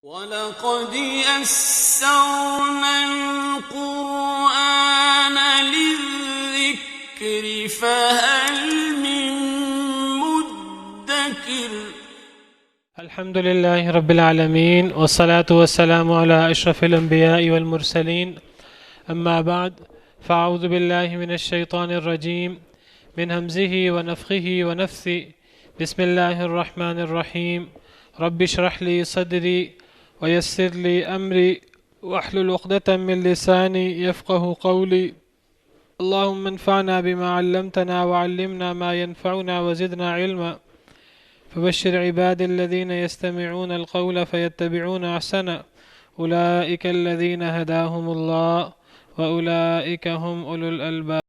وَلَقَدْ يَسَّرْنَا الْقُرْآنَ لِلذِّكْرِ فَهَلْ مِن مُّدَّكِرٍ الحمد لله رب العالمين والصلاة والسلام على أشرف الأنبياء والمرسلين أما بعد فأعوذ بالله من الشيطان الرجيم من همزه ونفخه ونفثه بسم الله الرحمن الرحيم رب اشرح لي صدري ويسر لي أمري واحلل عقدة من لساني يفقه قولي اللهم انفعنا بما علمتنا وعلمنا ما ينفعنا وزدنا علما فبشر عبادي الذين يستمعون القول فيتبعون أحسنه أولئك الذين هداهم الله وأولئك هم أولو الألباب.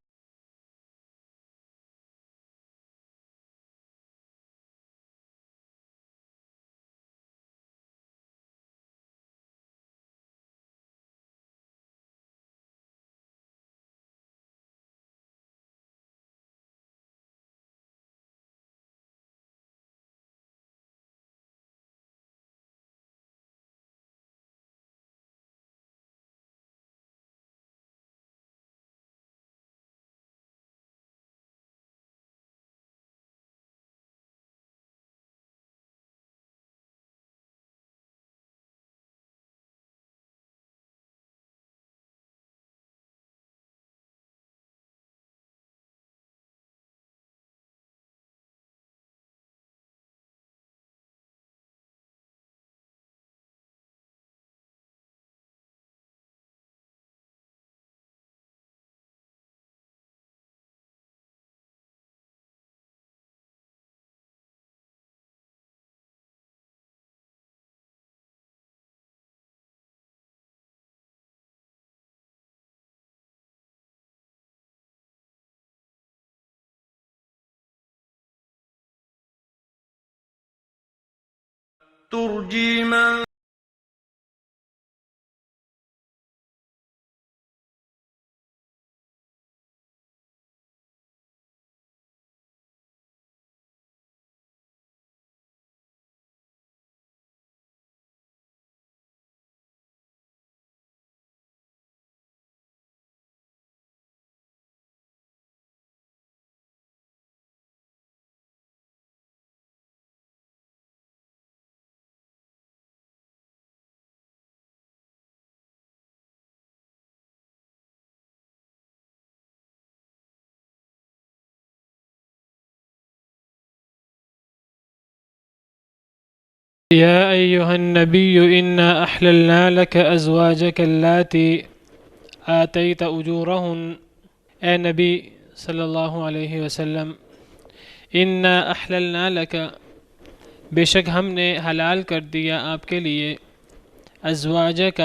ترجي من يا أيها النبي إنا أحللنا لك أزواجك اللاتي آتيت أجورهن اے نبی صلی اللہ علیہ وسلم انا احللنا لک بے شک ہم نے حلال کر دیا آپ کے لیے ازواجک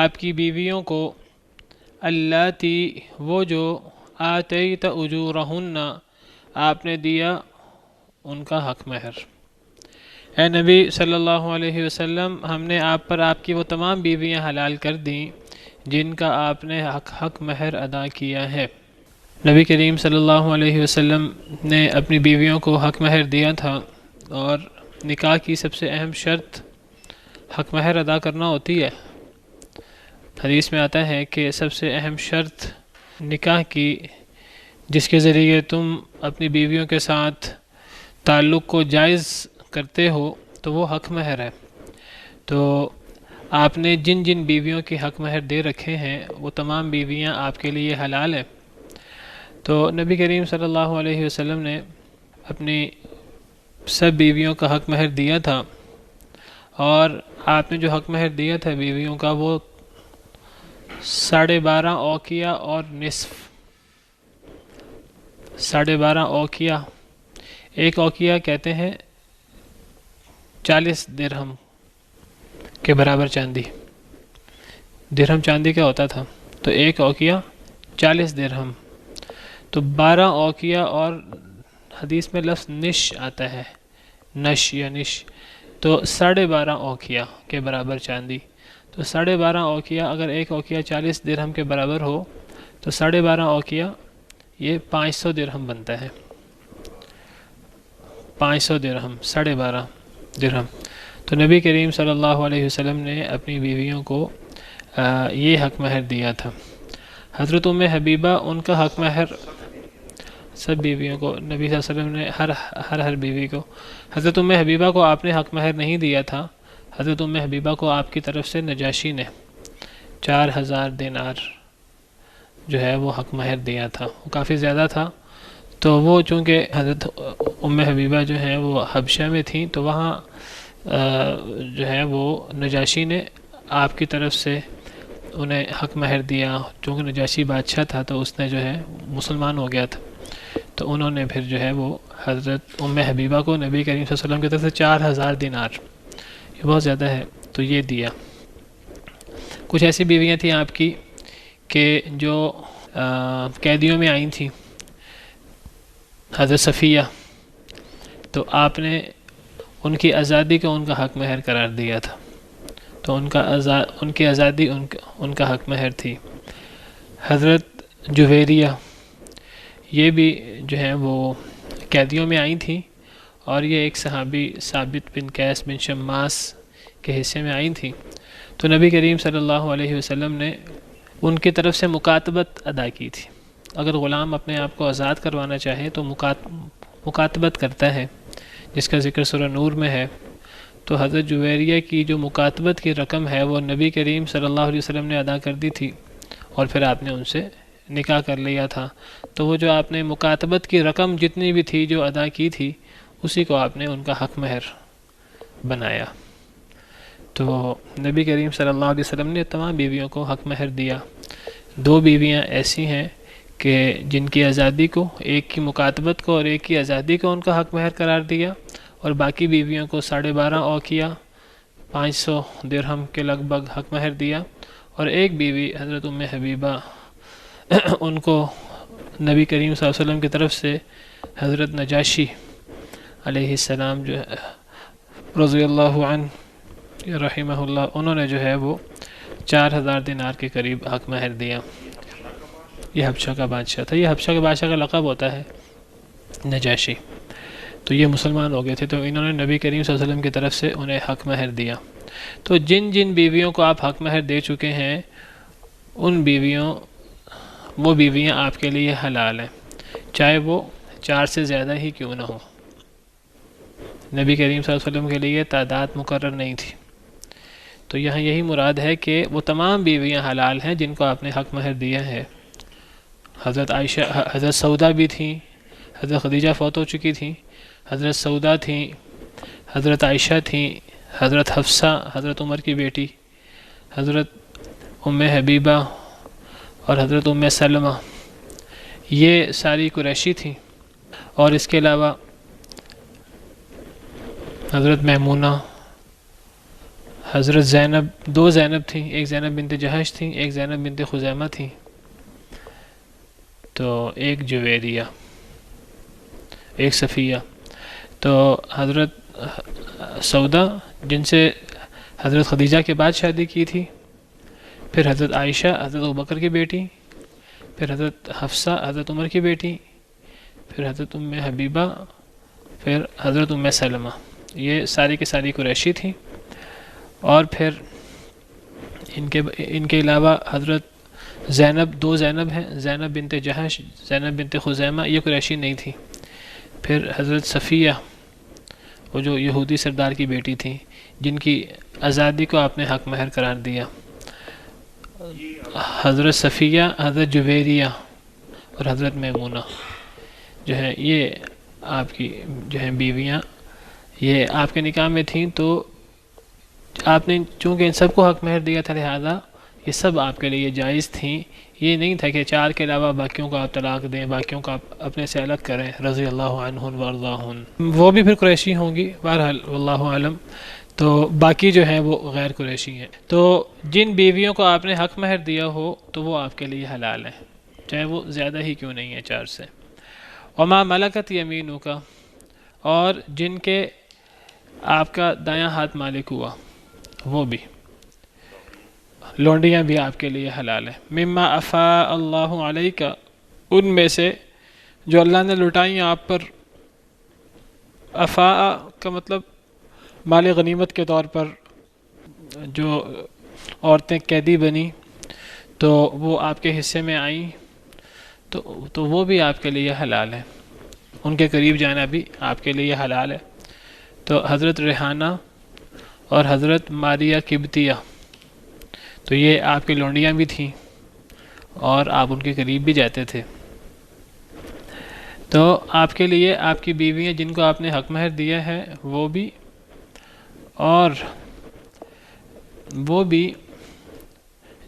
آپ کی بیویوں کو اللاتی وہ جو آتیت اجورہن آپ نے دیا ان کا حق مہر۔ اے نبی صلی اللہ علیہ وسلم ہم نے آپ پر آپ کی وہ تمام بیویاں حلال کر دیں جن کا آپ نے حق مہر ادا کیا ہے۔ نبی کریم صلی اللہ علیہ وسلم نے اپنی بیویوں کو حق مہر دیا تھا، اور نکاح کی سب سے اہم شرط حق مہر ادا کرنا ہوتی ہے۔ حدیث میں آتا ہے کہ سب سے اہم شرط نکاح کی جس کے ذریعے تم اپنی بیویوں کے ساتھ تعلق کو جائز کرتے ہو تو وہ حق مہر ہے۔ تو آپ نے جن جن بیویوں کی حق مہر دے رکھے ہیں وہ تمام بیویاں آپ کے لیے حلال ہیں۔ تو نبی کریم صلی اللہ علیہ وسلم نے اپنی سب بیویوں کا حق مہر دیا تھا، اور آپ نے جو حق مہر دیا تھا بیویوں کا وہ 12.5 اوقیہ اور نصف۔ 12.5 اوقیہ، ایک اوقیہ کہتے ہیں 40 درہم کے برابر چاندی۔ درہم چاندی کا ہوتا تھا، تو ایک اوقیہ 40 درہم، تو 12 اوقیہ، اور حدیث میں لفظ نش آتا ہے، نش یا نش، تو 12.5 اوقیہ کے برابر چاندی۔ تو 12.5 اوقیہ، اگر ایک اوقیہ 40 درہم کے برابر ہو تو 12.5 اوقیہ یہ 500 درہم بنتا ہے۔ 500 درہم، 12.5 درہم، تو نبی کریم صلی اللہ علیہ وسلم نے اپنی بیویوں کو یہ حق مہر دیا تھا۔ حضرت ام حبیبہ ان کا حق مہر سب بیویوں کو نبی صلی اللہ علیہ وسلم نے ہر بیوی کو، حضرت ام حبیبہ کو آپ نے حق مہر نہیں دیا تھا۔ حضرت ام حبیبہ کو آپ کی طرف سے نجاشی نے 4000 دینار جو ہے وہ حق مہر دیا تھا، وہ کافی زیادہ تھا۔ تو وہ چونکہ حضرت ام حبیبہ جو ہیں وہ حبشہ میں تھیں، تو وہاں جو ہے وہ نجاشی نے آپ کی طرف سے انہیں حق مہر دیا۔ چونکہ نجاشی بادشاہ تھا تو اس نے جو ہے مسلمان ہو گیا تھا، تو انہوں نے پھر جو ہے وہ حضرت ام حبیبہ کو نبی کریم صلی اللہ علیہ وسلم کی طرف سے 4000 دینار، یہ بہت زیادہ ہے، تو یہ دیا۔ کچھ ایسی بیویاں تھیں آپ کی کہ جو قیدیوں میں آئی تھیں، حضرت صفیہ، تو آپ نے ان کی آزادی کو ان کا حق مہر قرار دیا تھا، تو ان کی آزادی ان کا حق مہر تھی۔ حضرت جویریہ یہ بھی جو ہے وہ قیدیوں میں آئی تھیں، اور یہ ایک صحابی ثابت بن قیس بن شماس کے حصے میں آئی تھیں، تو نبی کریم صلی اللہ علیہ وسلم نے ان کی طرف سے مکاتبت ادا کی تھی۔ اگر غلام اپنے آپ کو آزاد کروانا چاہے تو مکاتبت کرتا ہے، جس کا ذکر سورہ نور میں ہے۔ تو حضرت جویریہ کی جو مکاتبت کی رقم ہے وہ نبی کریم صلی اللہ علیہ وسلم نے ادا کر دی تھی، اور پھر آپ نے ان سے نکاح کر لیا تھا۔ تو وہ جو آپ نے مکاتبت کی رقم جتنی بھی تھی جو ادا کی تھی، اسی کو آپ نے ان کا حق مہر بنایا۔ تو نبی کریم صلی اللہ علیہ وسلم نے تمام بیویوں کو حق مہر دیا۔ 2 بیویاں ایسی ہیں کہ جن کی آزادی کو، ایک کی مکاتبت کو اور ایک کی آزادی کو ان کا حق مہر قرار دیا، اور باقی بیویوں کو 12.5 اوقیہ 500 درہم کے لگ بھگ حق مہر دیا، اور ایک بیوی حضرت ام حبیبہ ان کو نبی کریم صلی اللہ علیہ وسلم کی طرف سے حضرت نجاشی علیہ السلام جو ہے رضی اللہ عنہ رحمہ اللہ، انہوں نے جو ہے وہ 4000 دینار کے قریب حق مہر دیا۔ یہ حبشہ کا بادشاہ تھا، یہ حبشہ کے بادشاہ کا لقب ہوتا ہے نجاشی۔ تو یہ مسلمان ہو گئے تھے، تو انہوں نے نبی کریم صلی اللہ علیہ وسلم کی طرف سے انہیں حق مہر دیا۔ تو جن جن بیویوں کو آپ حق مہر دے چکے ہیں، وہ بیویاں آپ کے لیے حلال ہیں، چاہے وہ 4 سے زیادہ ہی کیوں نہ ہو۔ نبی کریم صلی اللہ علیہ وسلم کے لیے تعداد مقرر نہیں تھی، تو یہاں یہی مراد ہے کہ وہ تمام بیویاں حلال ہیں جن کو آپ نے حق مہر دیا ہے۔ حضرت سودا بھی تھیں، حضرت خدیجہ فوت ہو چکی تھیں، حضرت سودا تھیں، حضرت عائشہ تھیں، حضرت حفصہ حضرت عمر کی بیٹی، حضرت ام حبیبہ اور حضرت ام سلمہ، یہ ساری قریشی تھیں۔ اور اس کے علاوہ حضرت میمونہ، حضرت زینب، 2 زینب تھیں، ایک زینب بنت جہش تھیں، ایک زینب بنت خزیمہ تھیں، تو ایک جویریہ، ایک صفیہ۔ تو حضرت سودا جن سے حضرت خدیجہ کے بعد شادی کی تھی، پھر حضرت عائشہ حضرت ابوبکر کی بیٹی، پھر حضرت حفصہ حضرت عمر کی بیٹی، پھر حضرت ام حبیبہ، پھر حضرت ام سلمہ، یہ ساری کی ساری قریشی تھیں۔ اور پھر ان کے علاوہ حضرت زینب، 2 زینب ہیں، زینب بنت جہش، زینب بنت خزیمہ، یہ قریشی نہیں تھی۔ پھر حضرت صفیہ، وہ جو یہودی سردار کی بیٹی تھی، جن کی آزادی کو آپ نے حق مہر قرار دیا۔ حضرت صفیہ، حضرت جویریہ اور حضرت میمونہ جو ہے، یہ آپ کی جو ہیں بیویاں، یہ آپ کے نکاح میں تھیں، تو آپ نے چونکہ ان سب کو حق مہر دیا تھا، لہذا یہ سب آپ کے لیے جائز تھیں۔ یہ نہیں تھا کہ 4 کے علاوہ باقیوں کو آپ طلاق دیں، باقیوں کو آپ اپنے سے الگ کریں، رضی اللہ عنہن وارضاہن۔ وہ بھی پھر قریشی ہوں گی، بہرحال واللہ عالم۔ تو باقی جو ہیں وہ غیر قریشی ہیں۔ تو جن بیویوں کو آپ نے حق مہر دیا ہو تو وہ آپ کے لیے حلال ہیں، چاہے وہ زیادہ ہی کیوں نہیں ہے 4 سے۔ وما ملکت یمینک، اور جن کے آپ کا دایاں ہاتھ مالک ہوا، وہ بھی لونڈیاں بھی آپ کے لیے حلال ہیں۔ مما افاء اللہ علیک، ان میں سے جو اللہ نے لٹائیں آپ پر۔ افاء کا مطلب مال غنیمت کے طور پر جو عورتیں قیدی بنی تو وہ آپ کے حصے میں آئیں تو وہ بھی آپ کے لیے حلال ہے، ان کے قریب جانا بھی آپ کے لیے حلال ہے۔ تو حضرت ریحانہ اور حضرت ماریہ قبطیہ تو یہ آپ کی لونڈیاں بھی تھیں اور آپ ان کے قریب بھی جاتے تھے۔ تو آپ کے لیے آپ کی بیویاں جن کو آپ نے حق مہر دیا ہے وہ بھی، اور وہ بھی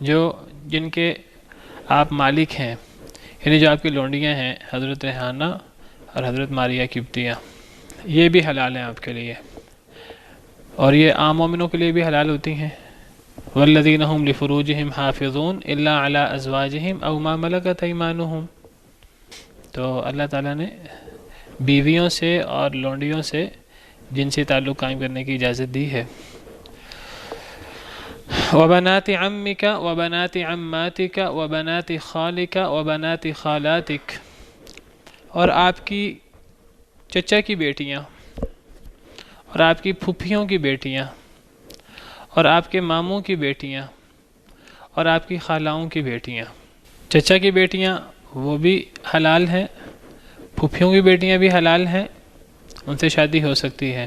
جو جن کے آپ مالک ہیں، یعنی جو آپ کی لونڈیاں ہیں حضرت ریحانہ اور حضرت ماریہ قبطیہ، یہ بھی حلال ہیں آپ کے لیے، اور یہ عام مومنوں کے لیے بھی حلال ہوتی ہیں۔ والذین هم لفروجہم حافظون الا علی ازواجہم او ما ملکت ایمانہم، تو اللہ تعالیٰ نے بیویوں سے اور لونڈیوں سے جنسی تعلق قائم کرنے کی اجازت دی ہے۔ وبنات عمک وبنات عماتک وبنات خالک وبنات خالاتک، اور آپ کی چچا کی بیٹیاں اور آپ کی پھپھیوں کی بیٹیاں اور آپ کے ماموں کی بیٹیاں اور آپ کی خالاؤں کی بیٹیاں۔ چچا کی بیٹیاں وہ بھی حلال ہیں، پھپھیوں کی بیٹیاں بھی حلال ہیں، ان سے شادی ہو سکتی ہے،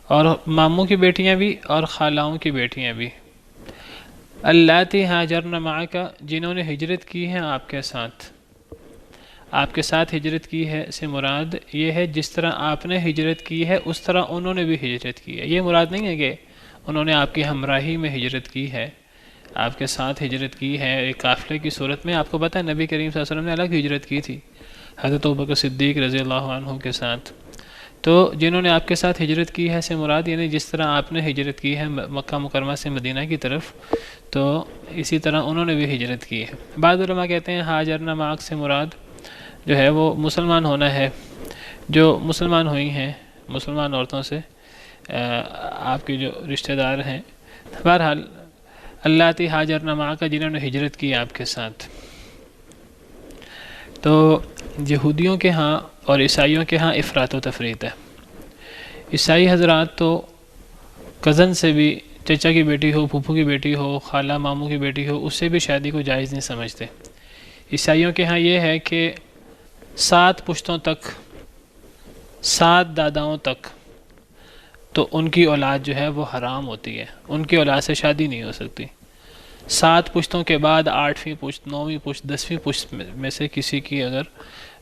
اور ماموں کی بیٹیاں بھی اور خالاؤں کی بیٹیاں بھی۔ اللاتی ہاجرن معک، جنہوں نے ہجرت کی ہے آپ کے ساتھ ہجرت کی ہے سے مراد یہ ہے جس طرح آپ نے ہجرت کی ہے اس طرح انہوں نے بھی ہجرت کی ہے۔ یہ مراد نہیں ہے کہ انہوں نے آپ کی ہمراہی میں ہجرت کی ہے، آپ کے ساتھ ہجرت کی ہے ایک قافلے کی صورت میں۔ آپ کو پتہ ہے نبی کریم صلی اللہ علیہ وسلم نے الگ ہجرت کی تھی حضرت ابوبکر صدیق رضی اللہ عنہ کے ساتھ۔ تو جنہوں نے آپ کے ساتھ ہجرت کی ہے سے مراد یعنی جس طرح آپ نے ہجرت کی ہے مکہ مکرمہ سے مدینہ کی طرف، تو اسی طرح انہوں نے بھی ہجرت کی ہے۔ بعض علماء کہتے ہیں ہاجرنا معک سے مراد جو ہے وہ مسلمان ہونا ہے، جو مسلمان ہوئی ہیں مسلمان عورتوں سے آپ کے جو رشتہ دار ہیں۔ بہرحال اللاتی ہاجرنا معک، جنہوں نے ہجرت کی آپ کے ساتھ۔ تو یہودیوں کے ہاں اور عیسائیوں کے ہاں افراط و تفریط ہے۔ عیسائی حضرات تو کزن سے بھی، چچا کی بیٹی ہو، پھوپھو کی بیٹی ہو، خالہ ماموں کی بیٹی ہو، اس سے بھی شادی کو جائز نہیں سمجھتے۔ عیسائیوں کے ہاں یہ ہے کہ 7 پشتوں تک، 7 داداؤں تک تو ان کی اولاد جو ہے وہ حرام ہوتی ہے، ان کی اولاد سے شادی نہیں ہو سکتی۔ 7 پشتوں کے بعد 8ویں پشت، 9ویں پشت، 10ویں پشت میں سے کسی کی اگر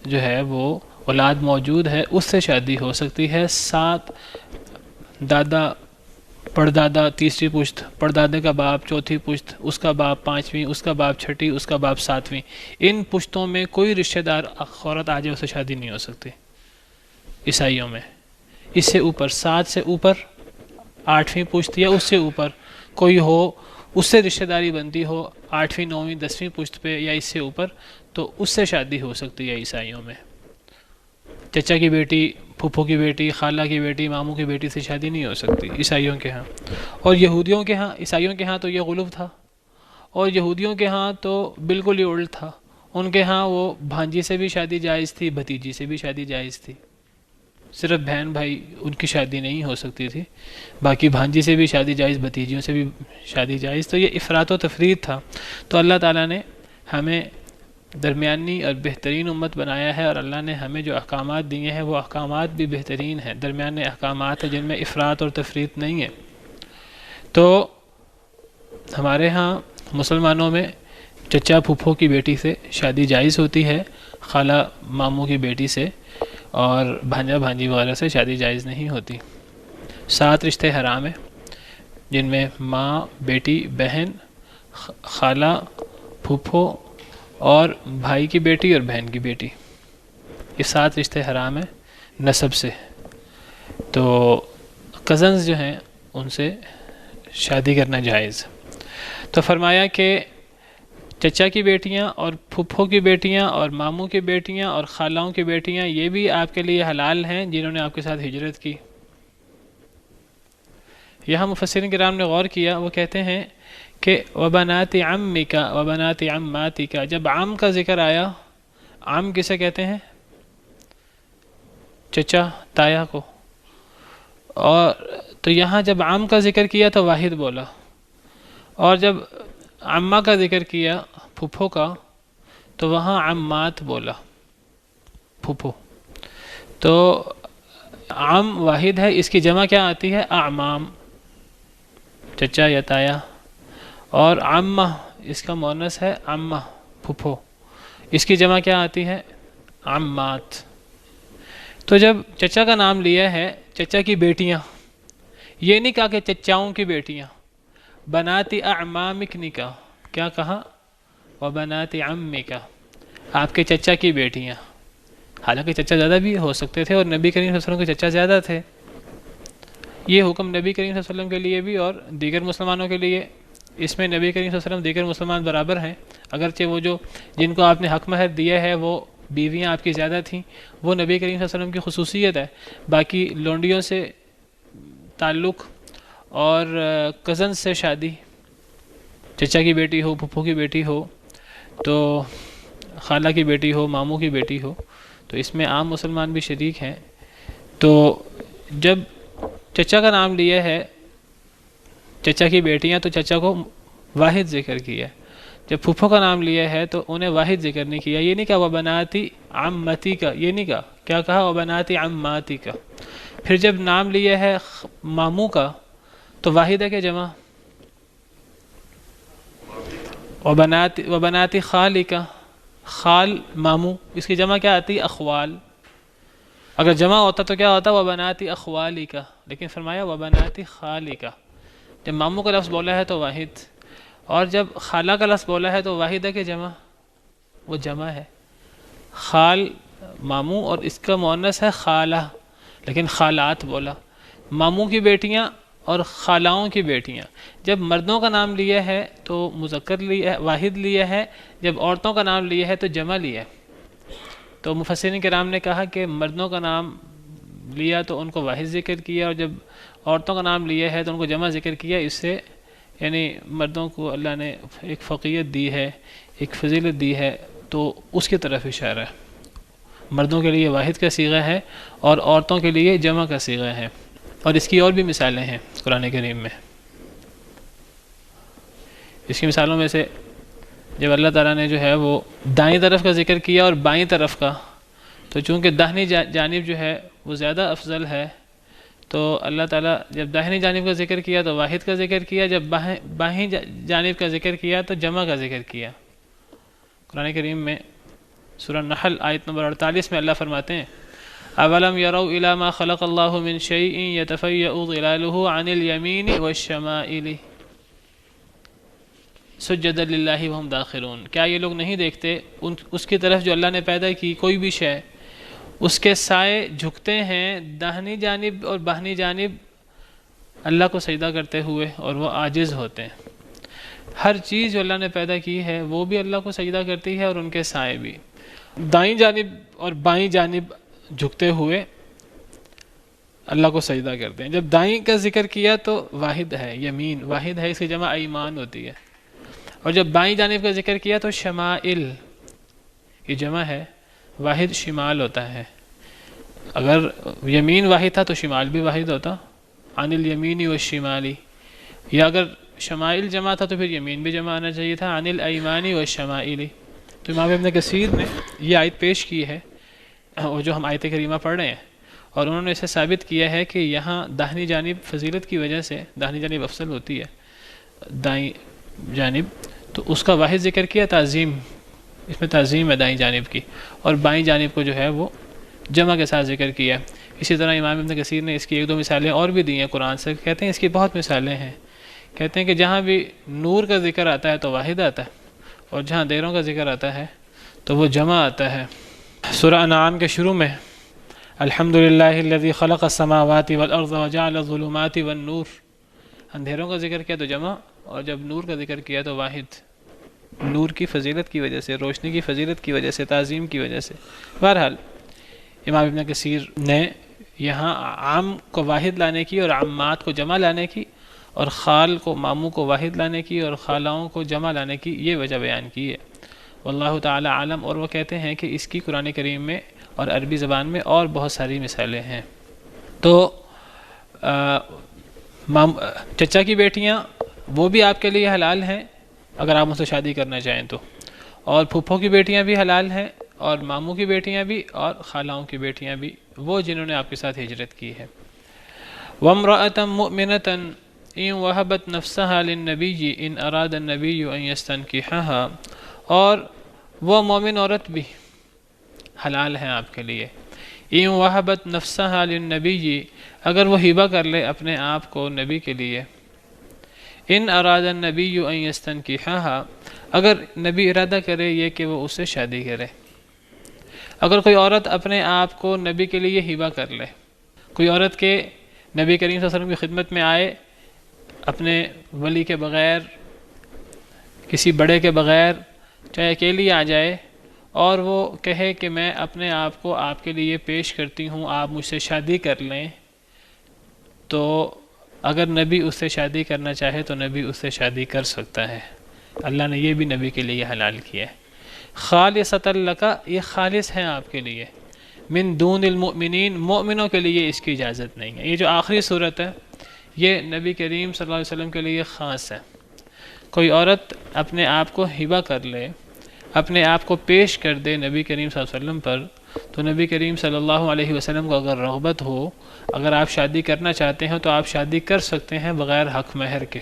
جو ہے وہ اولاد موجود ہے اس سے شادی ہو سکتی ہے۔ 7 دادا، پردادا 3ری پشت، پردادے کا باپ 4تھی پشت، اس کا باپ 5ویں، اس کا باپ 6ٹھی، اس کا باپ 7ویں، ان پشتوں میں کوئی رشتہ دار عورت آ جائے اس سے شادی نہیں ہو سکتی عیسائیوں میں۔ اس سے اوپر 7 سے اوپر 8ویں پشت یا اس سے اوپر کوئی ہو، اس سے رشتہ داری بنتی ہو 8ویں 9ویں 10ویں پشت پہ یا اس سے اوپر، تو اس سے شادی ہو سکتی ہے عیسائیوں میں۔ چچا کی بیٹی، پھوپھو کی بیٹی، خالہ کی بیٹی، ماموں کی بیٹی سے شادی نہیں ہو سکتی عیسائیوں کے ہاں۔ اور یہودیوں کے ہاں، عیسائیوں کے ہاں تو یہ غلو تھا، اور یہودیوں کے ہاں تو بالکل ہی الٹ تھا۔ ان کے ہاں وہ بھانجی سے بھی شادی جائز تھی، بھتیجی سے بھی شادی جائز تھی، صرف بہن بھائی ان کی شادی نہیں ہو سکتی تھی، باقی بھانجی سے بھی شادی جائز، بھتیجیوں سے بھی شادی جائز۔ تو یہ افراط و تفریط تھا۔ تو اللہ تعالیٰ نے ہمیں درمیانی اور بہترین امت بنایا ہے، اور اللہ نے ہمیں جو احکامات دیے ہیں وہ احکامات بھی بہترین ہیں، درمیانے احکامات ہیں جن میں افراط اور تفریط نہیں ہے۔ تو ہمارے ہاں مسلمانوں میں چچا پھوپھو کی بیٹی سے شادی جائز ہوتی ہے، خالہ ماموں کی بیٹی سے، اور بھانجا بھانجی وغیرہ سے شادی جائز نہیں ہوتی۔ 7 رشتے حرام ہیں جن میں ماں، بیٹی، بہن، خالہ، پھوپھو اور بھائی کی بیٹی اور بہن کی بیٹی، یہ 7 رشتے حرام ہیں نسب سے۔ تو کزنز جو ہیں ان سے شادی کرنا جائز۔ تو فرمایا کہ چچا کی بیٹیاں اور پھپھو کی بیٹیاں اور ماموں کی بیٹیاں اور خالاؤں کی بیٹیاں یہ بھی آپ کے لیے حلال ہیں جنہوں نے آپ کے ساتھ ہجرت کی۔ یہاں مفسرین کرام نے غور کیا، وہ کہتے ہیں کہ وبنات عمک وبنات عماتک، جب عم کا ذکر آیا، عم کسے کہتے ہیں؟ چچا، تایا کو، اور تو یہاں جب عم کا ذکر کیا تو واحد بولا، اور جب عمہ کا ذکر کیا پھپھو کا تو وہاں عمات بولا، پھپھو۔ تو عم واحد ہے، اس کی جمع کیا آتی ہے؟ اعمام، چچا یا تایا، اور عمہ اس کا مؤنث ہے عمہ، پھپھو، اس کی جمع کیا آتی ہے؟ عمات۔ تو جب چچا کا نام لیا ہے، چچا کی بیٹیاں، یہ نہیں کہا کہ چچاؤں کی بیٹیاں، بنات اعمامک نہیں کہا، کیا کہا؟ وبنات عمک، آپ کے چچا کی بیٹیاں۔ حالانکہ چچا زیادہ بھی ہو سکتے تھے، اور نبی کریم صلی اللہ علیہ وسلم کے چچا زیادہ تھے۔ یہ حکم نبی کریم صلی اللہ علیہ وسلم کے لیے بھی اور دیگر مسلمانوں کے لیے، اس میں نبی کریم صلی اللہ علیہ وسلم دیگر مسلمان برابر ہیں، اگرچہ وہ جو جن کو آپ نے حق مہر دیا ہے وہ بیویاں آپ کی زیادہ تھیں، وہ نبی کریم صلی اللہ علیہ وسلم کی خصوصیت ہے۔ باقی لونڈیوں سے تعلق اور کزن سے شادی، چچا کی بیٹی ہو، پھپھو کی بیٹی ہو، تو خالہ کی بیٹی ہو، ماموں کی بیٹی ہو، تو اس میں عام مسلمان بھی شریک ہیں۔ تو جب چچا کا نام لیا ہے، چچا کی بیٹیاں، تو چچا کو واحد ذکر کیا۔ جب پھپھو کا نام لیا ہے تو انہیں واحد ذکر نہیں کیا، یہ نہیں کہا وبناتی عمتی کا، یہ نہیں کہا، کیا کہا؟ وبناتی عماتی کا۔ پھر جب نام لیا ہے ماموں کا تو واحد ہے کہ جمع؟ وبناتی خالی کا، خال ماموں، اس کی جمع کیا آتی؟ اخوال۔ اگر جمع ہوتا تو کیا ہوتا؟ وبناتی اخوالی کا، لیکن فرمایا وبناتی خالی کا۔ جب ماموں کا لفظ بولا ہے تو واحد، اور جب خالہ کا لفظ بولا ہے تو واحد ہے کہ جمع؟ وہ جمع ہے۔ خال ماموں، اور اس کا مؤنث ہے خالہ، لیکن خالات بولا۔ ماموں کی بیٹیاں اور خالاؤں کی بیٹیاں۔ جب مردوں کا نام لیا ہے تو مذکر لیا ہے، واحد لیا ہے، جب عورتوں کا نام لیا ہے تو جمع لیا ہے۔ تو مفسرین کرام نے کہا کہ مردوں کا نام لیا تو ان کو واحد ذکر کیا، اور جب عورتوں کا نام لیا ہے تو ان کو جمع ذکر کیا۔ اس سے یعنی مردوں کو اللہ نے ایک فقیت دی ہے، ایک فضیلت دی ہے، تو اس کی طرف اشارہ ہے۔ مردوں کے لیے واحد کا صیغہ ہے اور عورتوں کے لیے جمع کا صیغہ ہے، اور اس کی اور بھی مثالیں ہیں قرآن کریم میں۔ اس کی مثالوں میں سے جب اللہ تعالیٰ نے جو ہے وہ دائیں طرف کا ذکر کیا اور بائیں طرف کا، تو چونکہ داہنی جانب جو ہے وہ زیادہ افضل ہے، تو اللہ تعالیٰ جب داہنی جانب کا ذکر کیا تو واحد کا ذکر کیا، جب بائیں جانب کا ذکر کیا تو جمع کا ذکر کیا۔ قرآن کریم میں سورہ نحل آیت نمبر 48 میں اللہ فرماتے ہیں اَوَلَمْ يَرَوْا إِلَى مَا خَلَقَ اللَّهُ مِنْ شَيْءٍ يَتَفَيَّأُ ظِلَالُهُ عَنِ الْيَمِينِ وَالشَّمَائِلِ سُجَّدًا لِلَّهِ وَهُمْ دَاخِرُونَ۔ کیا یہ لوگ نہیں دیکھتے اس کی طرف جو اللہ نے پیدا کی کوئی بھی شے، اس کے سائے جھکتے ہیں داہنی جانب اور بائیں جانب اللہ کو سجدہ کرتے ہوئے، اور وہ عاجز ہوتے ہیں۔ ہر چیز جو اللہ نے پیدا کی ہے وہ بھی اللہ کو سجدہ کرتی ہے، اور ان کے سائے بھی دائیں جانب اور بائیں جانب جھکتے ہوئے اللہ کو سجدہ کرتے ہیں۔ جب دائیں کا ذکر کیا تو واحد ہے، یمین واحد ہے، اس کی جمع ایمان ہوتی ہے، اور جب بائیں جانب کا ذکر کیا تو شمائل، یہ جمع ہے، واحد شمال ہوتا ہے۔ اگر یمین واحد تھا تو شمال بھی واحد ہوتا، عن الیمین والشمالی، یا اگر شمائل جمع تھا تو پھر یمین بھی جمع آنا چاہیے تھا، عن الایمان والشمائل۔ تو امام ابن کثیر نے یہ آیت پیش کی ہے، اور جو ہم آیت کریمہ پڑھ رہے ہیں، اور انہوں نے اسے ثابت کیا ہے کہ یہاں داہنی جانب فضیلت کی وجہ سے داہنی جانب افضل ہوتی ہے دائیں جانب، تو اس کا واحد ذکر کیا، تعظیم، اس میں تعظیم ہے دائیں جانب کی، اور بائیں جانب کو جو ہے وہ جمع کے ساتھ ذکر کیا۔ اسی طرح امام ابن کثیر نے اس کی ایک دو مثالیں اور بھی دی ہیں قرآن سے، کہتے ہیں اس کی بہت مثالیں ہیں۔ کہتے ہیں کہ جہاں بھی نور کا ذکر آتا ہے تو واحد آتا ہے، اور جہاں دیروں کا ذکر آتا ہے تو وہ جمع آتا ہے۔ سورہ انعام کے شروع میں الحمدللہ الذی خلق السماوات والارض وجعل الظلمات والنور، اندھیروں کا ذکر کیا تو جمع، اور جب نور کا ذکر کیا تو واحد، نور کی فضیلت کی وجہ سے، روشنی کی فضیلت کی وجہ سے، تعظیم کی وجہ سے۔ بہرحال امام ابن کثیر نے یہاں عام کو واحد لانے کی اور عمات کو جمع لانے کی، اور خال کو ماموں کو واحد لانے کی اور خالاؤں کو جمع لانے کی یہ وجہ بیان کی ہے۔ واللہ تعالی عالم۔ اور وہ کہتے ہیں کہ اس کی قرآن کریم میں اور عربی زبان میں اور بہت ساری مثالیں ہیں۔ تو چچا کی بیٹیاں وہ بھی آپ کے لیے حلال ہیں اگر آپ ان سے شادی کرنا چاہیں تو، اور پھپھو کی بیٹیاں بھی حلال ہیں، اور ماموں کی بیٹیاں بھی، اور خالاؤں کی بیٹیاں بھی، وہ جنہوں نے آپ کے ساتھ ہجرت کی ہے۔ وَامْرَأَةً مُؤْمِنَةً إِن وَهَبَتْ نَفْسَهَا لِلنَّبِيِّ إِنْ أَرَادَ النَّبِيُّ أَن يَسْتَنكِحَهَا، اور وہ مومن عورت بھی حلال ہیں آپ کے لیے۔ إِن وَهَبَتْ نَفْسَهَا لِلنَّبِيِّ، اگر وہ ہبہ کر لے اپنے آپ کو نبی کے لیے۔ إِنْ أَرَادَ النَّبِيُّ أَن يَسْتَنكِحَهَا، اگر نبی ارادہ کرے یہ کہ وہ اس سے شادی کرے۔ اگر کوئی عورت اپنے آپ کو نبی کے لیے ہبہ کر لے، کوئی عورت کے نبی کریم صلی اللہ علیہ وسلم کی خدمت میں آئے اپنے ولی کے بغیر، کسی بڑے کے بغیر، چاہے اکیلی آ جائے، اور وہ کہے کہ میں اپنے آپ کو آپ کے لیے پیش کرتی ہوں، آپ مجھ سے شادی کر لیں، تو اگر نبی اس سے شادی کرنا چاہے تو نبی اس سے شادی کر سکتا ہے۔ اللہ نے یہ بھی نبی کے لیے حلال کیا ہے۔ خالصۃ لک، یہ خالص ہیں آپ کے لیے، من دون المؤمنین، مومنوں کے لیے اس کی اجازت نہیں ہے۔ یہ جو آخری صورت ہے یہ نبی کریم صلی اللہ علیہ وسلم کے لیے خاص ہے۔ کوئی عورت اپنے آپ کو ہبہ کر لے، اپنے آپ کو پیش کر دے نبی کریم صلی اللہ علیہ وسلم پر، تو نبی کریم صلی اللہ علیہ وسلم کو اگر رغبت ہو، اگر آپ شادی کرنا چاہتے ہیں تو آپ شادی کر سکتے ہیں بغیر حق مہر کے۔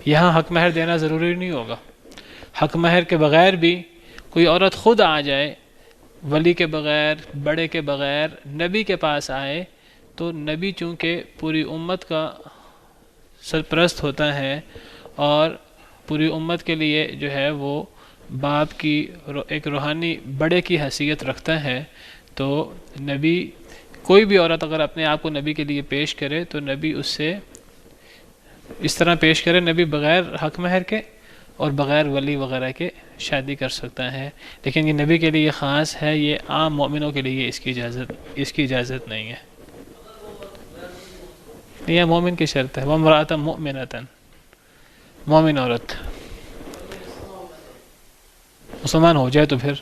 یہاں حق مہر دینا ضروری نہیں ہوگا، حق مہر کے بغیر بھی کوئی عورت خود آ جائے، ولی کے بغیر، بڑے کے بغیر، نبی کے پاس آئے، تو نبی چونکہ پوری امت کا سرپرست ہوتا ہے اور پوری امت کے لیے جو ہے وہ باپ کی ایک روحانی بڑے کی حیثیت رکھتا ہے، تو نبی کوئی بھی عورت اگر اپنے آپ کو نبی کے لیے پیش کرے تو نبی اس سے اس طرح پیش کرے، نبی بغیر حق مہر کے اور بغیر ولی وغیرہ کے شادی کر سکتا ہے۔ لیکن یہ نبی کے لیے خاص ہے، یہ عام مومنوں کے لیے اس کی اجازت نہیں ہے۔ یہ مومن کی شرط ہے، وَامْرَأَةً مُؤْمِنَةً، مومن عورت مسلمان ہو جائے تو پھر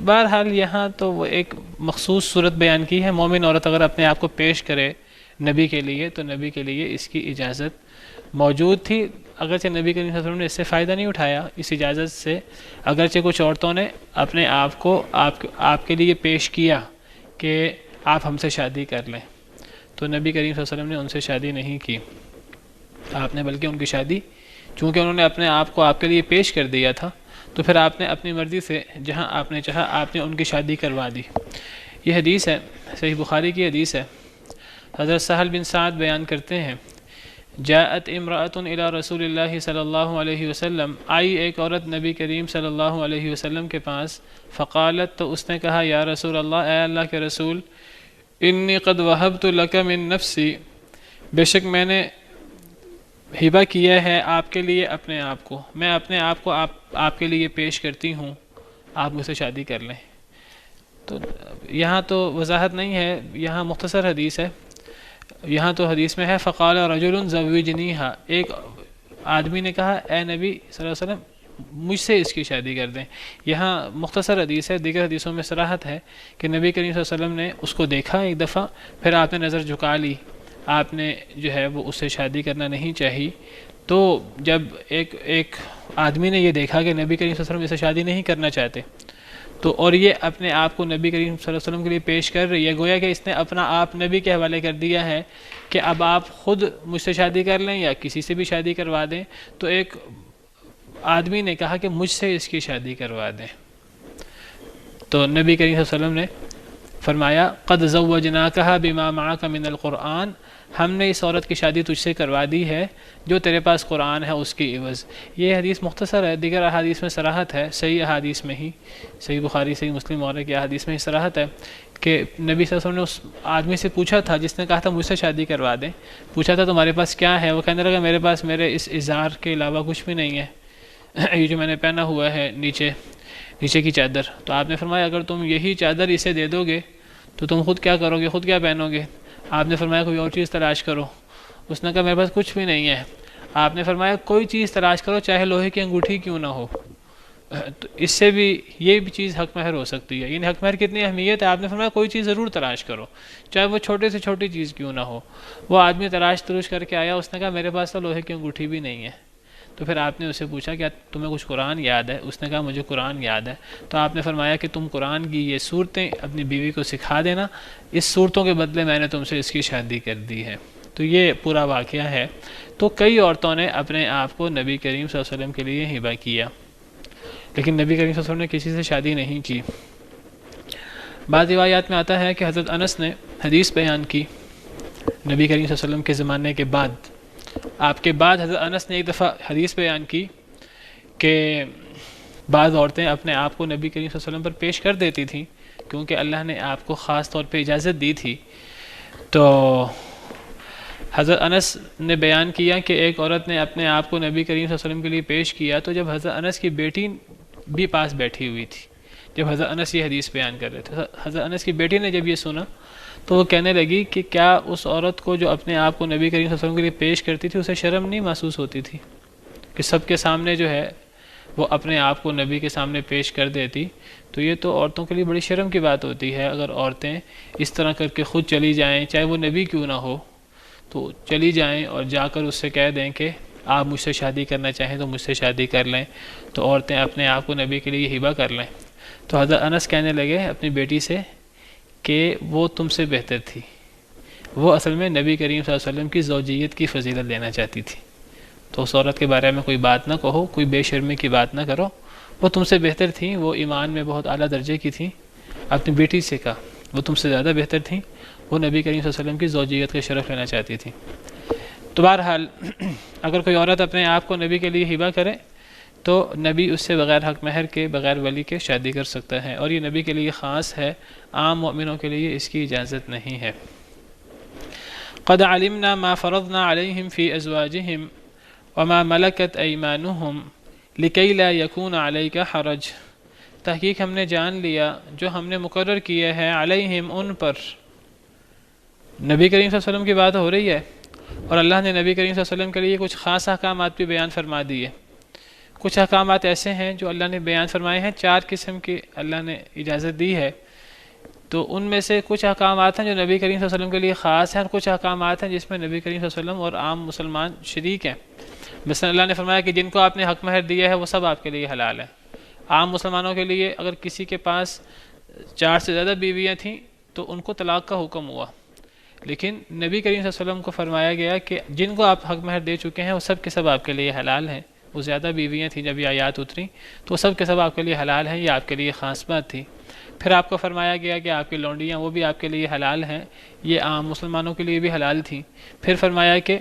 بہرحال یہاں تو وہ ایک مخصوص صورت بیان کی ہے، مومن عورت اگر اپنے آپ کو پیش کرے نبی کے لیے تو نبی کے لیے اس کی اجازت موجود تھی، اگرچہ نبی کریم صلی اللہ علیہ وسلم نے اس سے فائدہ نہیں اٹھایا اس اجازت سے، اگرچہ کچھ عورتوں نے اپنے آپ کو آپ کے لیے پیش کیا کہ آپ ہم سے شادی کر لیں، تو نبی کریم صلی اللہ علیہ وسلم نے ان سے شادی نہیں کی، آپ نے بلکہ ان کی شادی، چونکہ انہوں نے اپنے آپ کو آپ کے لیے پیش کر دیا تھا، تو پھر آپ نے اپنی مرضی سے جہاں آپ نے چاہا آپ نے ان کی شادی کروا دی۔ یہ حدیث ہے، صحیح بخاری کی حدیث ہے، حضرت سہل بن سعد بیان کرتے ہیں، جاءت امرأۃ الی رسول اللہ صلی اللہ علیہ وسلم، آئی ایک عورت نبی کریم صلی اللہ علیہ وسلم کے پاس، فقالت، تو اس نے کہا، یا رسول اللہ، اے اللہ کے رسول، انی قد وہبت لک من نفسی، بے شک میں نے ہبہ کیا ہے آپ کے لیے اپنے آپ کو، میں اپنے آپ کو آپ کے لیے پیش کرتی ہوں، آپ مجھ سے شادی کر لیں۔ تو یہاں تو وضاحت نہیں ہے، یہاں مختصر حدیث ہے، یہاں تو حدیث میں ہے فقال رجل زوجنیہا، ایک آدمی نے کہا اے نبی صلی اللہ علیہ وسلم مجھ سے اس کی شادی کر دیں۔ یہاں مختصر حدیث ہے، دیگر حدیثوں میں صراحت ہے کہ نبی کریم صلی اللہ علیہ وسلم نے اس کو دیکھا ایک دفعہ، پھر آپ نے نظر جھکا لی، آپ نے جو ہے وہ اس سے شادی کرنا نہیں چاہی۔ تو جب ایک آدمی نے یہ دیکھا کہ نبی کریم صلی اللہ علیہ وسلم اس سے شادی نہیں کرنا چاہتے، تو اور یہ اپنے آپ کو نبی کریم صلی اللہ علیہ وسلم کے لیے پیش کر رہی ہے، گویا کہ اس نے اپنا آپ نبی کے حوالے کر دیا ہے کہ اب آپ خود مجھ سے شادی کر لیں یا کسی سے بھی شادی کروا دیں۔ تو ایک آدمی نے کہا کہ مجھ سے اس کی شادی کروا دیں، تو نبی کریم صلی اللہ علیہ وسلم نے فرمایا قد زوجناکہا بما معک من القرآن، ہم نے اس عورت کی شادی تجھ سے کروا دی ہے جو تیرے پاس قرآن ہے اس کی عوض۔ یہ حدیث مختصر ہے، دیگر احادیث میں صراحت ہے، صحیح احادیث میں ہی، صحیح بخاری، صحیح مسلم وغیرہ کی احادیث میں ہی صراحت ہے کہ نبی صلی اللہ علیہ وسلم نے اس آدمی سے پوچھا تھا جس نے کہا تھا مجھ سے شادی کروا دیں، پوچھا تھا تمہارے پاس کیا ہے؟ وہ کہنے لگا میرے پاس میرے اس ازار کے علاوہ کچھ بھی نہیں ہے، یہ جو میں نے پہنا ہوا ہے نیچے کی چادر۔ تو آپ نے فرمایا اگر تم یہی چادر اسے دے دو گے تو تم خود کیا کرو گے، خود کیا پہنو گے؟ آپ نے فرمایا کوئی اور چیز تلاش کرو۔ اس نے کہا میرے پاس کچھ بھی نہیں ہے۔ آپ نے فرمایا کوئی چیز تلاش کرو چاہے لوہے کی انگوٹھی کیوں نہ ہو، تو اس سے بھی یہ بھی چیز حق مہر ہو سکتی ہے. یعنی حق مہر کی اتنی اہمیت ہے، آپ نے فرمایا کوئی چیز ضرور تلاش کرو، چاہے وہ چھوٹے سے چھوٹی چیز کیوں نہ ہو. وہ آدمی تروش کر کے آیا، اس نے کہا میرے پاس تو لوہے کی انگوٹھی بھی نہیں ہے. تو پھر آپ نے اسے پوچھا کہ تمہیں کچھ قرآن یاد ہے؟ اس نے کہا مجھے قرآن یاد ہے. تو آپ نے فرمایا کہ تم قرآن کی یہ صورتیں اپنی بیوی کو سکھا دینا، اس صورتوں کے بدلے میں نے تم سے اس کی شادی کر دی ہے. تو یہ پورا واقعہ ہے. تو کئی عورتوں نے اپنے آپ کو نبی کریم صلی اللہ علیہ وسلم کے لیے ہبہ کیا، لیکن نبی کریم صلی اللہ علیہ وسلم نے کسی سے شادی نہیں کی. بعض روایات میں آتا ہے کہ حضرت انس نے حدیث بیان کی نبی کریم صلی اللہ علیہ وسلم کے زمانے کے بعد. آپ کے بعد حضرت انس نے ایک دفعہ حدیث بیان کی کہ بعض عورتیں اپنے آپ کو نبی کریم صلی اللہ علیہ وسلم پر پیش کر دیتی تھیں کیونکہ اللہ نے آپ کو خاص طور پہ اجازت دی تھی. تو حضرت انس نے بیان کیا کہ ایک عورت نے اپنے آپ کو نبی کریم صلی اللہ علیہ وسلم کے لیے پیش کیا تو جب حضرت انس کی بیٹی بھی پاس بیٹھی ہوئی تھی. جب حضرت انس یہ حدیث بیان کر رہے تھے، حضرت انس کی بیٹی نے جب یہ سنا تو وہ کہنے لگی کہ کیا اس عورت کو جو اپنے آپ کو نبی کریم صلی اللہ علیہ وسلم کے لیے پیش کرتی تھی اسے شرم نہیں محسوس ہوتی تھی کہ سب کے سامنے جو ہے وہ اپنے آپ کو نبی کے سامنے پیش کر دیتی؟ تو یہ تو عورتوں کے لیے بڑی شرم کی بات ہوتی ہے اگر عورتیں اس طرح کر کے خود چلی جائیں، چاہے وہ نبی کیوں نہ ہو، تو چلی جائیں اور جا کر اس سے کہہ دیں کہ آپ مجھ سے شادی کرنا چاہیں تو مجھ سے شادی کر لیں. تو عورتیں اپنے آپ کو نبی کے لیے ہبہ کر لیں. تو حضرت انس کہنے لگے اپنی بیٹی سے کہ وہ تم سے بہتر تھی، وہ اصل میں نبی کریم صلی اللہ علیہ وسلم کی زوجیت کی فضیلت لینا چاہتی تھی. تو اس عورت کے بارے میں کوئی بات نہ کہو، کوئی بے شرمی کی بات نہ کرو، وہ تم سے بہتر تھیں، وہ ایمان میں بہت اعلیٰ درجے کی تھیں. اپنی بیٹی سے کہا وہ تم سے زیادہ بہتر تھیں، وہ نبی کریم صلی اللہ علیہ وسلم کی زوجیت کا شرف لینا چاہتی تھیں. تو بہرحال اگر کوئی عورت اپنے آپ کو نبی کے لیے ہبہ کرے تو نبی اس سے بغیر حق مہر کے، بغیر ولی کے شادی کر سکتا ہے، اور یہ نبی کے لیے خاص ہے، عام مومنوں کے لیے اس کی اجازت نہیں ہے. قد علمنا ما فرضنا عليهم في ازواجهم وما ملكت ايمانهم لكي لا يكون عليك حرج. تحقیق ہم نے جان لیا جو ہم نے مقرر کیے ہیں علیہم ان پر. نبی کریم صلی اللہ علیہ وسلم کی بات ہو رہی ہے اور اللہ نے نبی کریم صلی اللہ علیہ وسلم کے لیے کچھ خاص احکامات بھی بیان فرما دیے. کچھ احکامات ایسے ہیں جو اللہ نے بیان فرمائے ہیں، 4 قسم کی اللہ نے اجازت دی ہے. تو ان میں سے کچھ احکامات ہیں جو نبی کریم صلی اللہ علیہ وسلم کے لیے خاص ہیں، اور کچھ احکامات ہیں جس میں نبی کریم صلی اللہ علیہ وسلم اور عام مسلمان شریک ہیں. مثلا اللہ نے فرمایا کہ جن کو آپ نے حق مہر دیا ہے وہ سب آپ کے لیے حلال ہے. عام مسلمانوں کے لیے اگر کسی کے پاس 4 سے زیادہ بیویاں تھیں تو ان کو طلاق کا حکم ہوا، لیکن نبی کریم صلی اللہ علیہ وسلم کو فرمایا گیا کہ جن کو آپ حق مہر دے چکے ہیں وہ سب کے سب آپ کے لیے حلال ہیں. وہ زیادہ بیویاں تھیں جب یہ آیات اتری تو سب کے سب آپ کے لیے حلال ہیں، یہ آپ کے لیے خاص بات تھی. پھر آپ کو فرمایا گیا کہ آپ کی لونڈیاں وہ بھی آپ کے لیے حلال ہیں، یہ عام مسلمانوں کے لیے بھی حلال تھیں. پھر فرمایا کہ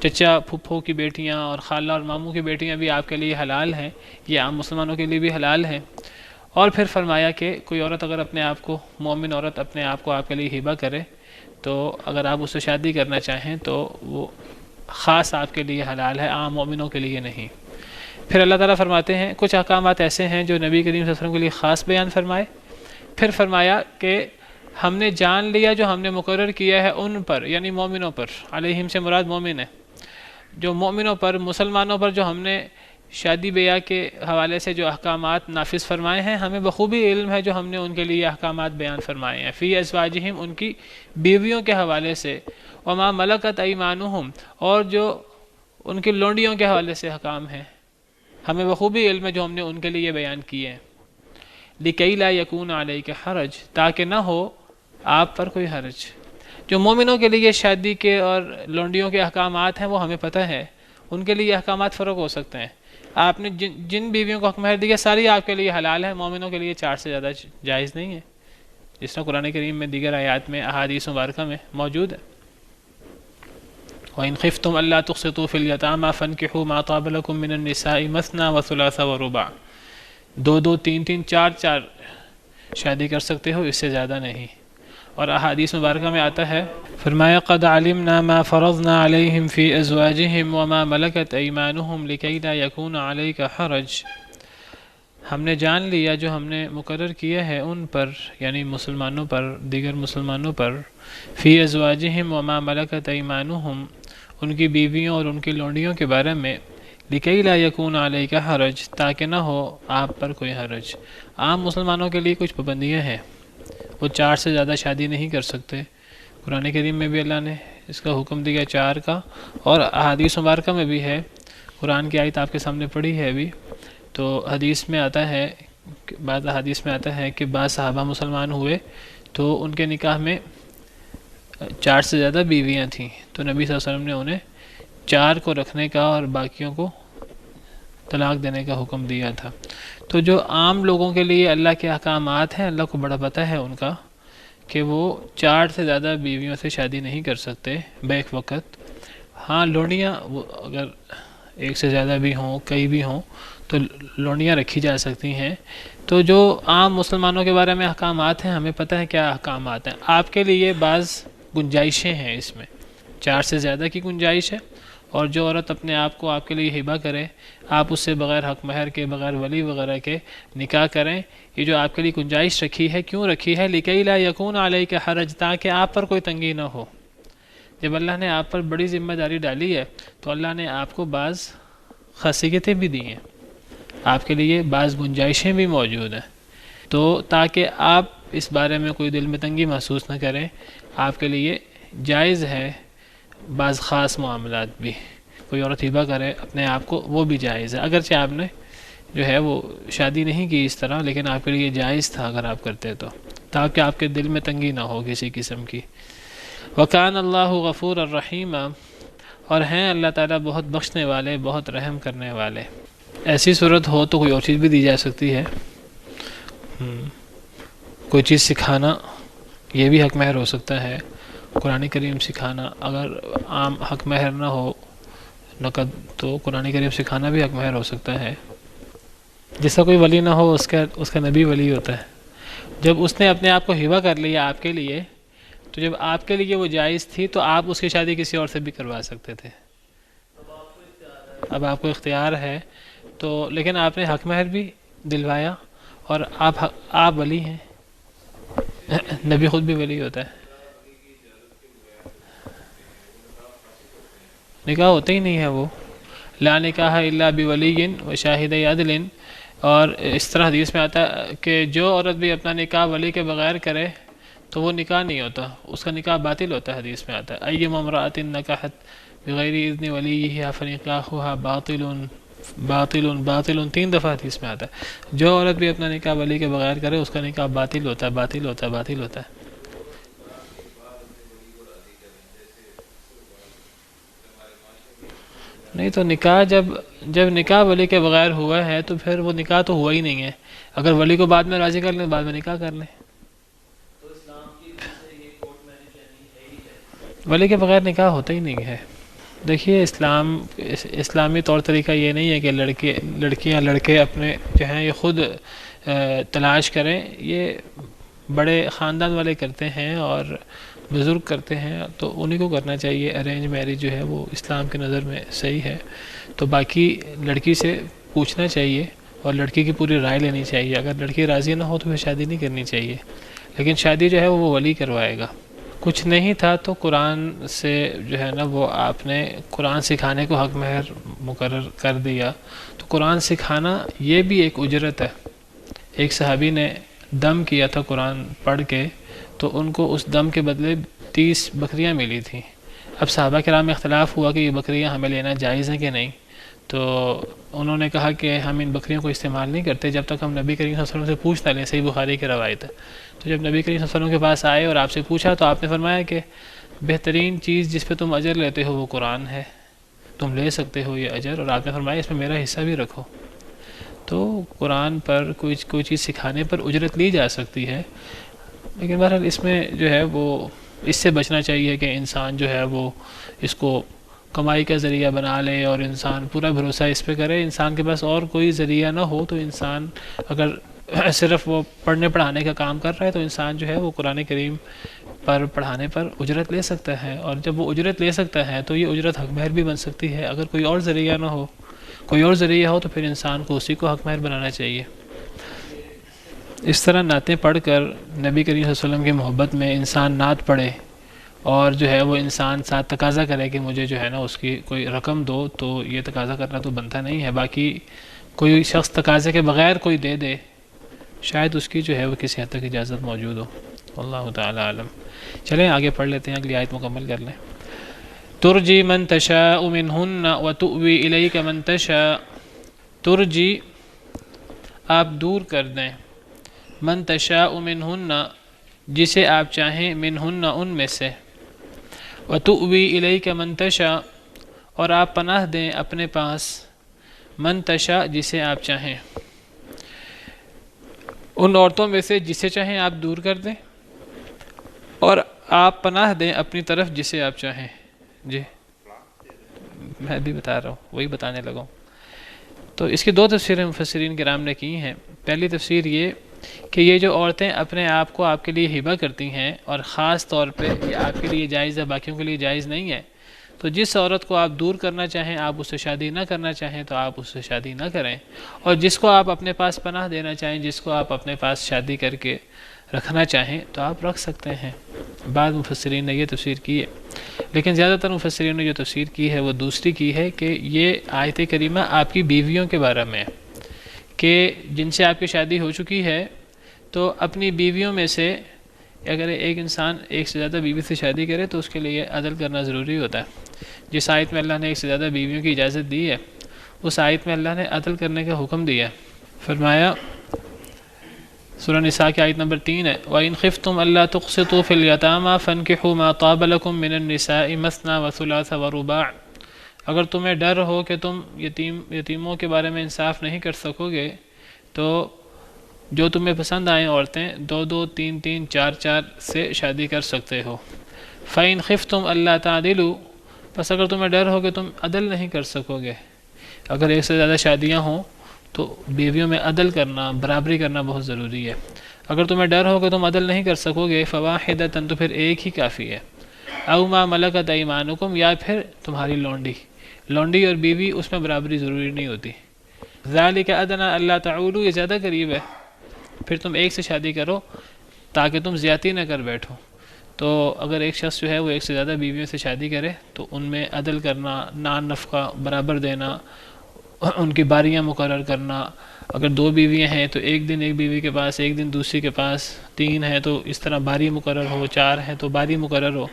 چچا پھپھو کی بیٹیاں اور خالہ اور ماموں کی بیٹیاں بھی آپ کے لیے حلال ہیں، یہ عام مسلمانوں کے لیے بھی حلال ہیں. اور پھر فرمایا کہ کوئی عورت اگر اپنے آپ کو، مومن عورت اپنے آپ کو آپ کے لیے ہبہ کرے تو اگر آپ اس سے شادی کرنا چاہیں تو وہ خاص آپ کے لیے حلال ہے، عام مومنوں کے لیے نہیں. پھر اللہ تعالیٰ فرماتے ہیں کچھ احکامات ایسے ہیں جو نبی کریم صلی اللہ علیہ وسلم کے لیے خاص بیان فرمائے. پھر فرمایا کہ ہم نے جان لیا جو ہم نے مقرر کیا ہے ان پر، یعنی مومنوں پر. علیہم سے مراد مومن ہے، جو مومنوں پر، مسلمانوں پر جو ہم نے شادی بیاہ کے حوالے سے جو احکامات نافذ فرمائے ہیں، ہمیں بخوبی علم ہے جو ہم نے ان کے لیے احکامات بیان فرمائے ہیں. فی ازواجہم، ان کی بیویوں کے حوالے سے، وما ملکت ایمانہم، اور جو ان کی لونڈیوں کے حوالے سے احکام ہیں، ہمیں بخوبی علم ہے جو ہم نے ان کے لیے بیان کیے ہیں. لکی لا یکون علیک حرج، تاکہ نہ ہو آپ پر کوئی حرج. جو مومنوں کے لیے شادی کے اور لونڈیوں کے احکامات ہیں وہ ہمیں پتہ ہے، ان کے لیے احکامات فرق ہو سکتے ہیں. آپ نے جن بیویوں کو حق مہر دیا ساری آپ کے لیے حلال ہیں، مومنوں کے لیے 4 سے زیادہ جائز نہیں ہے، جس طرح قرآن کریم میں دیگر آیات میں، احادیث مبارکہ میں موجود ہے. وَإِنْ خِفْتُمْ أَلَّا تُقْسِطُوا فِي الْيَتَامَىٰ فَانكِحُوا مَا طَابَ لَكُم مِّنَ النِّسَاءِ مَثْنَىٰ وَثُلَاثَ وَرُبَاعَ. 2 3 4 شادی کر سکتے ہو، اس سے زیادہ نہیں. اور احادیث مبارکہ میں آتا ہے، فرمایا قد علمنا ما فرضنا علیہم فی ازواجہم وما ملکت ایمانہم لکی لا یکون علیک حرج. ہم نے جان لیا جو ہم نے مقرر کیا ہے ان پر، یعنی مسلمانوں پر، دیگر مسلمانوں پر، فی ازواجہم وما ملکت ایمانہم، ان کی بیویوں اور ان کی لونڈیوں کے بارے میں، لِكَيْ لَا يَكُونَ عَلَيْكَ حَرَج، تاکہ نہ ہو آپ پر کوئی حرج۔ عام مسلمانوں کے لیے کچھ پابندیاں ہیں، وہ 4 سے زیادہ شادی نہیں کر سکتے۔ قرآن کریم میں بھی اللہ نے اس کا حکم دیا 4 کا، اور احادیث مبارکہ میں بھی ہے۔ قرآن کی آیت آپ کے سامنے پڑھی ہے ابھی، تو حدیث میں آتا ہے، بعض حدیث میں آتا ہے کہ بعض صحابہ مسلمان ہوئے تو ان کے نکاح میں 4 سے زیادہ بیویاں تھیں، تو نبی صلی اللہ علیہ وسلم نے انہیں 4 کو رکھنے کا اور باقیوں کو طلاق دینے کا حکم دیا تھا۔ تو جو عام لوگوں کے لیے اللہ کے احکامات ہیں، اللہ کو بڑا پتہ ہے ان کا، کہ وہ 4 سے زیادہ بیویوں سے شادی نہیں کر سکتے بیک وقت۔ ہاں لونڈیاں وہ اگر 1 سے زیادہ بھی ہوں، کئی بھی ہوں، تو لونڈیاں رکھی جا سکتی ہیں۔ تو جو عام مسلمانوں کے بارے میں احکامات ہیں، ہمیں پتہ ہے کیا احکامات ہیں۔ آپ کے لیے بعض گنجائشیں ہیں، اس میں 4 سے زیادہ کی گنجائش ہے، اور جو عورت اپنے آپ کو آپ کے لیے ہبہ کرے، آپ اس سے بغیر حق مہر کے، بغیر ولی وغیرہ کے نکاح کریں، یہ جو آپ کے لیے گنجائش رکھی ہے، کیوں رکھی ہے؟ لِكَيْ لَا يَكُونَ عَلَيْكَ حَرَج، تاکہ آپ پر کوئی تنگی نہ ہو۔ جب اللہ نے آپ پر بڑی ذمہ داری ڈالی ہے تو اللہ نے آپ کو بعض خاصیتیں بھی دی ہیں، آپ کے لیے بعض گنجائشیں بھی موجود ہیں، تو تاکہ آپ اس بارے میں کوئی دل میں تنگی محسوس نہ کریں، آپ کے لیے جائز ہے بعض خاص معاملات بھی۔ کوئی عورت ہبہ کرے اپنے آپ کو، وہ بھی جائز ہے، اگرچہ آپ نے جو ہے وہ شادی نہیں کی اس طرح، لیکن آپ کے لیے جائز تھا اگر آپ کرتے تو، تاکہ آپ کے دل میں تنگی نہ ہو کسی قسم کی۔ وَكَانَ اللَّهُ غَفُورًا رَحِيمًا، اور ہیں اللہ تعالیٰ بہت بخشنے والے، بہت رحم کرنے والے۔ ایسی صورت ہو تو کوئی اور چیز بھی دی جا سکتی ہے، کوئی چیز سکھانا، یہ بھی حق مہر ہو سکتا ہے۔ قرآن کریم سکھانا، اگر عام حق مہر نہ ہو نقد، تو قرآن کریم سکھانا بھی حق مہر ہو سکتا ہے۔ جس کا کوئی ولی نہ ہو، اس کا نبی ولی ہوتا ہے۔ جب اس نے اپنے آپ کو ہبہ کر لیا آپ کے لیے، تو جب آپ کے لیے وہ جائز تھی تو آپ اس کی شادی کسی اور سے بھی کروا سکتے تھے۔ اب آپ کو اختیار ہے تو، لیکن آپ نے حق مہر بھی دلوایا، اور آپ ولی ہیں، نبی خود بھی ولی ہوتا ہے۔ نکاح ہوتا ہی نہیں ہے وہ، لا نکاح الا بولی و شاہد عدل، اور اس طرح حدیث میں آتا ہے کہ جو عورت بھی اپنا نکاح ولی کے بغیر کرے تو وہ نکاح نہیں ہوتا، اس کا نکاح باطل ہوتا ہے۔ حدیث میں آتا ہے ایم امرأۃ نکحت بغیر اذن ولیہا فنکاحها باطل باطل باطل، 3 دفعہ حدیث میں آتا ہے، جو عورت بھی اپنا نکاح ولی کے بغیر کرے اس کا نکاح باطل ہوتا ہے، باطل ہوتا ہے، باطل ہوتا ہے۔ نہیں تو نکاح جب نکاح ولی کے بغیر ہوا ہے تو پھر وہ نکاح تو ہوا ہی نہیں ہے۔ اگر ولی کو بعد میں راضی کر لیں، بعد میں نکاح کر لیں۔ ولی کے بغیر نکاح ہوتا ہی نہیں ہے۔ دیکھیے اسلامی طور طریقہ یہ نہیں ہے کہ لڑکیاں لڑکے اپنے جو ہیں یہ خود تلاش کریں، یہ بڑے خاندان والے کرتے ہیں اور بزرگ کرتے ہیں، تو انہی کو کرنا چاہیے۔ ارینج میرج جو ہے وہ اسلام کی نظر میں صحیح ہے، تو باقی لڑکی سے پوچھنا چاہیے اور لڑکی کی پوری رائے لینی چاہیے۔ اگر لڑکی راضی نہ ہو تو پھر شادی نہیں کرنی چاہیے، لیکن شادی جو ہے وہ ولی کروائے گا۔ کچھ نہیں تھا تو قرآن سے جو ہے نا وہ آپ نے قرآن سکھانے کو حق مہر مقرر کر دیا، تو قرآن سکھانا یہ بھی ایک اجرت ہے۔ ایک صحابی نے دم کیا تھا قرآن پڑھ کے، تو ان کو اس دم کے بدلے 30 بکریاں ملی تھیں۔ اب صحابہ کرام میں اختلاف ہوا کہ یہ بکریاں ہمیں لینا جائز ہیں کہ نہیں، تو انہوں نے کہا کہ ہم ان بکریوں کو استعمال نہیں کرتے جب تک ہم نبی کریم صلی اللہ علیہ وسلم سے پوچھ نہ لیں، صحیح بخاری کی روایت ہے۔ تو جب نبی کریم صلی اللہ علیہ وسلم کے پاس آئے اور آپ سے پوچھا تو آپ نے فرمایا کہ بہترین چیز جس پہ تم اجر لیتے ہو وہ قرآن ہے، تم لے سکتے ہو یہ اجر، اور آپ نے فرمایا اس میں میرا حصہ بھی رکھو۔ تو قرآن پر کوئی چیز سکھانے پر اجرت لی جا سکتی ہے، لیکن بہرحال اس میں جو ہے وہ اس سے بچنا چاہیے کہ انسان جو ہے وہ اس کو کمائی کا ذریعہ بنا لے اور انسان پورا بھروسہ اس پہ کرے۔ انسان کے پاس اور کوئی ذریعہ نہ ہو تو انسان اگر صرف وہ پڑھنے پڑھانے کا کام کر رہا ہے تو انسان جو ہے وہ قرآن کریم پر پڑھانے پر اجرت لے سکتا ہے، اور جب وہ اجرت لے سکتا ہے تو یہ اجرت حق مہر بھی بن سکتی ہے۔ اگر کوئی اور ذریعہ نہ ہو، کوئی اور ذریعہ ہو تو پھر انسان کو اسی کو حق مہر بنانا چاہیے۔ اس طرح نعتیں پڑھ کر نبی کریم صلی اللہ علیہ وسلم کی محبت میں انسان نعت پڑھے اور جو ہے وہ انسان ساتھ تقاضا کرے کہ مجھے جو ہے نا اس کی کوئی رقم دو، تو یہ تقاضا کرنا تو بنتا نہیں ہے. باقی کوئی شخص تقاضے کے بغیر کوئی دے دے، شاید اس کی جو ہے وہ کسی حد تک اجازت موجود ہو. اللہ تعالی عالم. چلیں آگے پڑھ لیتے ہیں، اگلی آیت مکمل کر لیں. ترجی من تشاء منہن وتؤوی الیک من تشاء. ترجی آپ دور کر دیں، من تشاء منہن جسے آپ چاہیں، منہن ان میں سے، وتؤوی الیک من تشاء اور آپ پناہ دیں اپنے پاس، من تشاء جسے آپ چاہیں، ان عورتوں میں سے جسے چاہیں آپ دور کر دیں اور آپ پناہ دیں اپنی طرف جسے آپ چاہیں. جی میں بھی بتا رہا ہوں، وہی بتانے لگا ہوں. تو اس کی دو تفسیریں مفسرین کرام نے کی ہیں. پہلی تفسیر یہ کہ یہ جو عورتیں اپنے آپ کو آپ کے لیے ہبہ کرتی ہیں اور خاص طور پہ یہ آپ کے لیے جائز ہے، باقیوں کے لیے جائز نہیں ہے، تو جس عورت کو آپ دور کرنا چاہیں، آپ اس سے شادی نہ کرنا چاہیں تو آپ اس سے شادی نہ کریں، اور جس کو آپ اپنے پاس پناہ دینا چاہیں، جس کو آپ اپنے پاس شادی کر کے رکھنا چاہیں تو آپ رکھ سکتے ہیں. بعض مفسرین نے یہ تفسیر کی ہے، لیکن زیادہ تر مفسرین نے جو تفسیر کی ہے وہ دوسری کی ہے کہ یہ آیت کریمہ آپ کی بیویوں کے بارے میں ہے کہ جن سے آپ کی شادی ہو چکی ہے، تو اپنی بیویوں میں سے اگر ایک انسان ایک سے زیادہ بیوی سے شادی کرے تو اس کے لیے عدل کرنا ضروری ہوتا ہے. جس آیت میں اللہ نے ایک سے زیادہ بیویوں کی اجازت دی ہے، اس آیت میں اللہ نے عدل کرنے کا حکم دیا ہے. فرمایا سورہ نساء کی آیت نمبر 3 ہے، وَإِنْ خِفْتُمْ أَلَّا تُقْسِطُوا فِي الْيَتَامَى فَانكِحُوا مَا طَابَ لَكُم مِّنَ النِّسَاءِ مَثْنَىٰ وَثُلَاثَ وَرُبَاعَ. اگر تمہیں ڈر ہو کہ تم یتیموں کے بارے میں انصاف نہیں کر سکو گے تو جو تمہیں پسند آئیں عورتیں 2-2 3-3 4-4 سے شادی کر سکتے ہو. فَإِنْ خِفْتُمْ أَلَّا تَعْدِلُوا بس اگر تمہیں ڈر ہو کہ تم عدل نہیں کر سکو گے، اگر ایک سے زیادہ شادیاں ہوں تو بیویوں میں عدل کرنا، برابری کرنا بہت ضروری ہے. اگر تمہیں ڈر ہو کہ تم عدل نہیں کر سکو گے فواحدۃ تو پھر ایک ہی کافی ہے، او ما ملکت ایمانکم یا پھر تمہاری لونڈی اور بیوی، اس میں برابری ضروری نہیں ہوتی. ذالک ادنی الا تعولوا یہ زیادہ قریب ہے، پھر تم ایک سے شادی کرو تاکہ تم زیادتی نہ کر بیٹھو. تو اگر ایک شخص جو ہے وہ ایک سے زیادہ بیویوں سے شادی کرے تو ان میں عدل کرنا، نان نفقہ برابر دینا، ان کی باریاں مقرر کرنا. اگر 2 بیویاں ہیں تو ایک دن ایک بیوی کے پاس، ایک دن دوسری کے پاس، 3 ہیں تو اس طرح باری مقرر ہو، 4 ہیں تو باری مقرر ہو.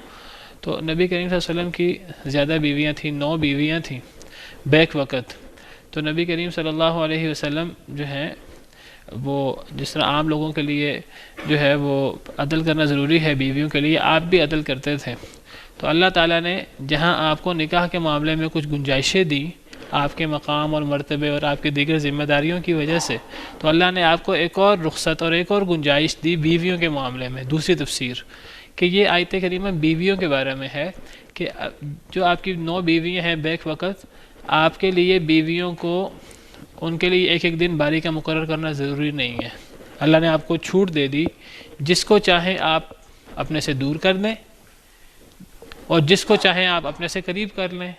تو نبی کریم صلی اللہ علیہ وسلم کی زیادہ بیویاں تھیں، 9 بیویاں تھیں بیک وقت. تو نبی کریم صلی اللہ علیہ وسلم جو ہیں وہ جس طرح عام لوگوں کے لیے جو ہے وہ عدل کرنا ضروری ہے، بیویوں کے لیے آپ بھی عدل کرتے تھے. تو اللہ تعالیٰ نے جہاں آپ کو نکاح کے معاملے میں کچھ گنجائشیں دی آپ کے مقام اور مرتبے اور آپ کی دیگر ذمہ داریوں کی وجہ سے، تو اللہ نے آپ کو ایک اور رخصت اور ایک اور گنجائش دی بیویوں کے معاملے میں. دوسری تفسیر کہ یہ آیت کریمہ بیویوں کے بارے میں ہے کہ جو آپ کی 9 بیویاں ہیں بیک وقت، آپ کے لیے بیویوں کو ان کے لیے ایک ایک دن باری کا مقرر کرنا ضروری نہیں ہے. اللہ نے آپ کو چھوٹ دے دی، جس کو چاہیں آپ اپنے سے دور کر دیں اور جس کو چاہیں آپ اپنے سے قریب کر لیں.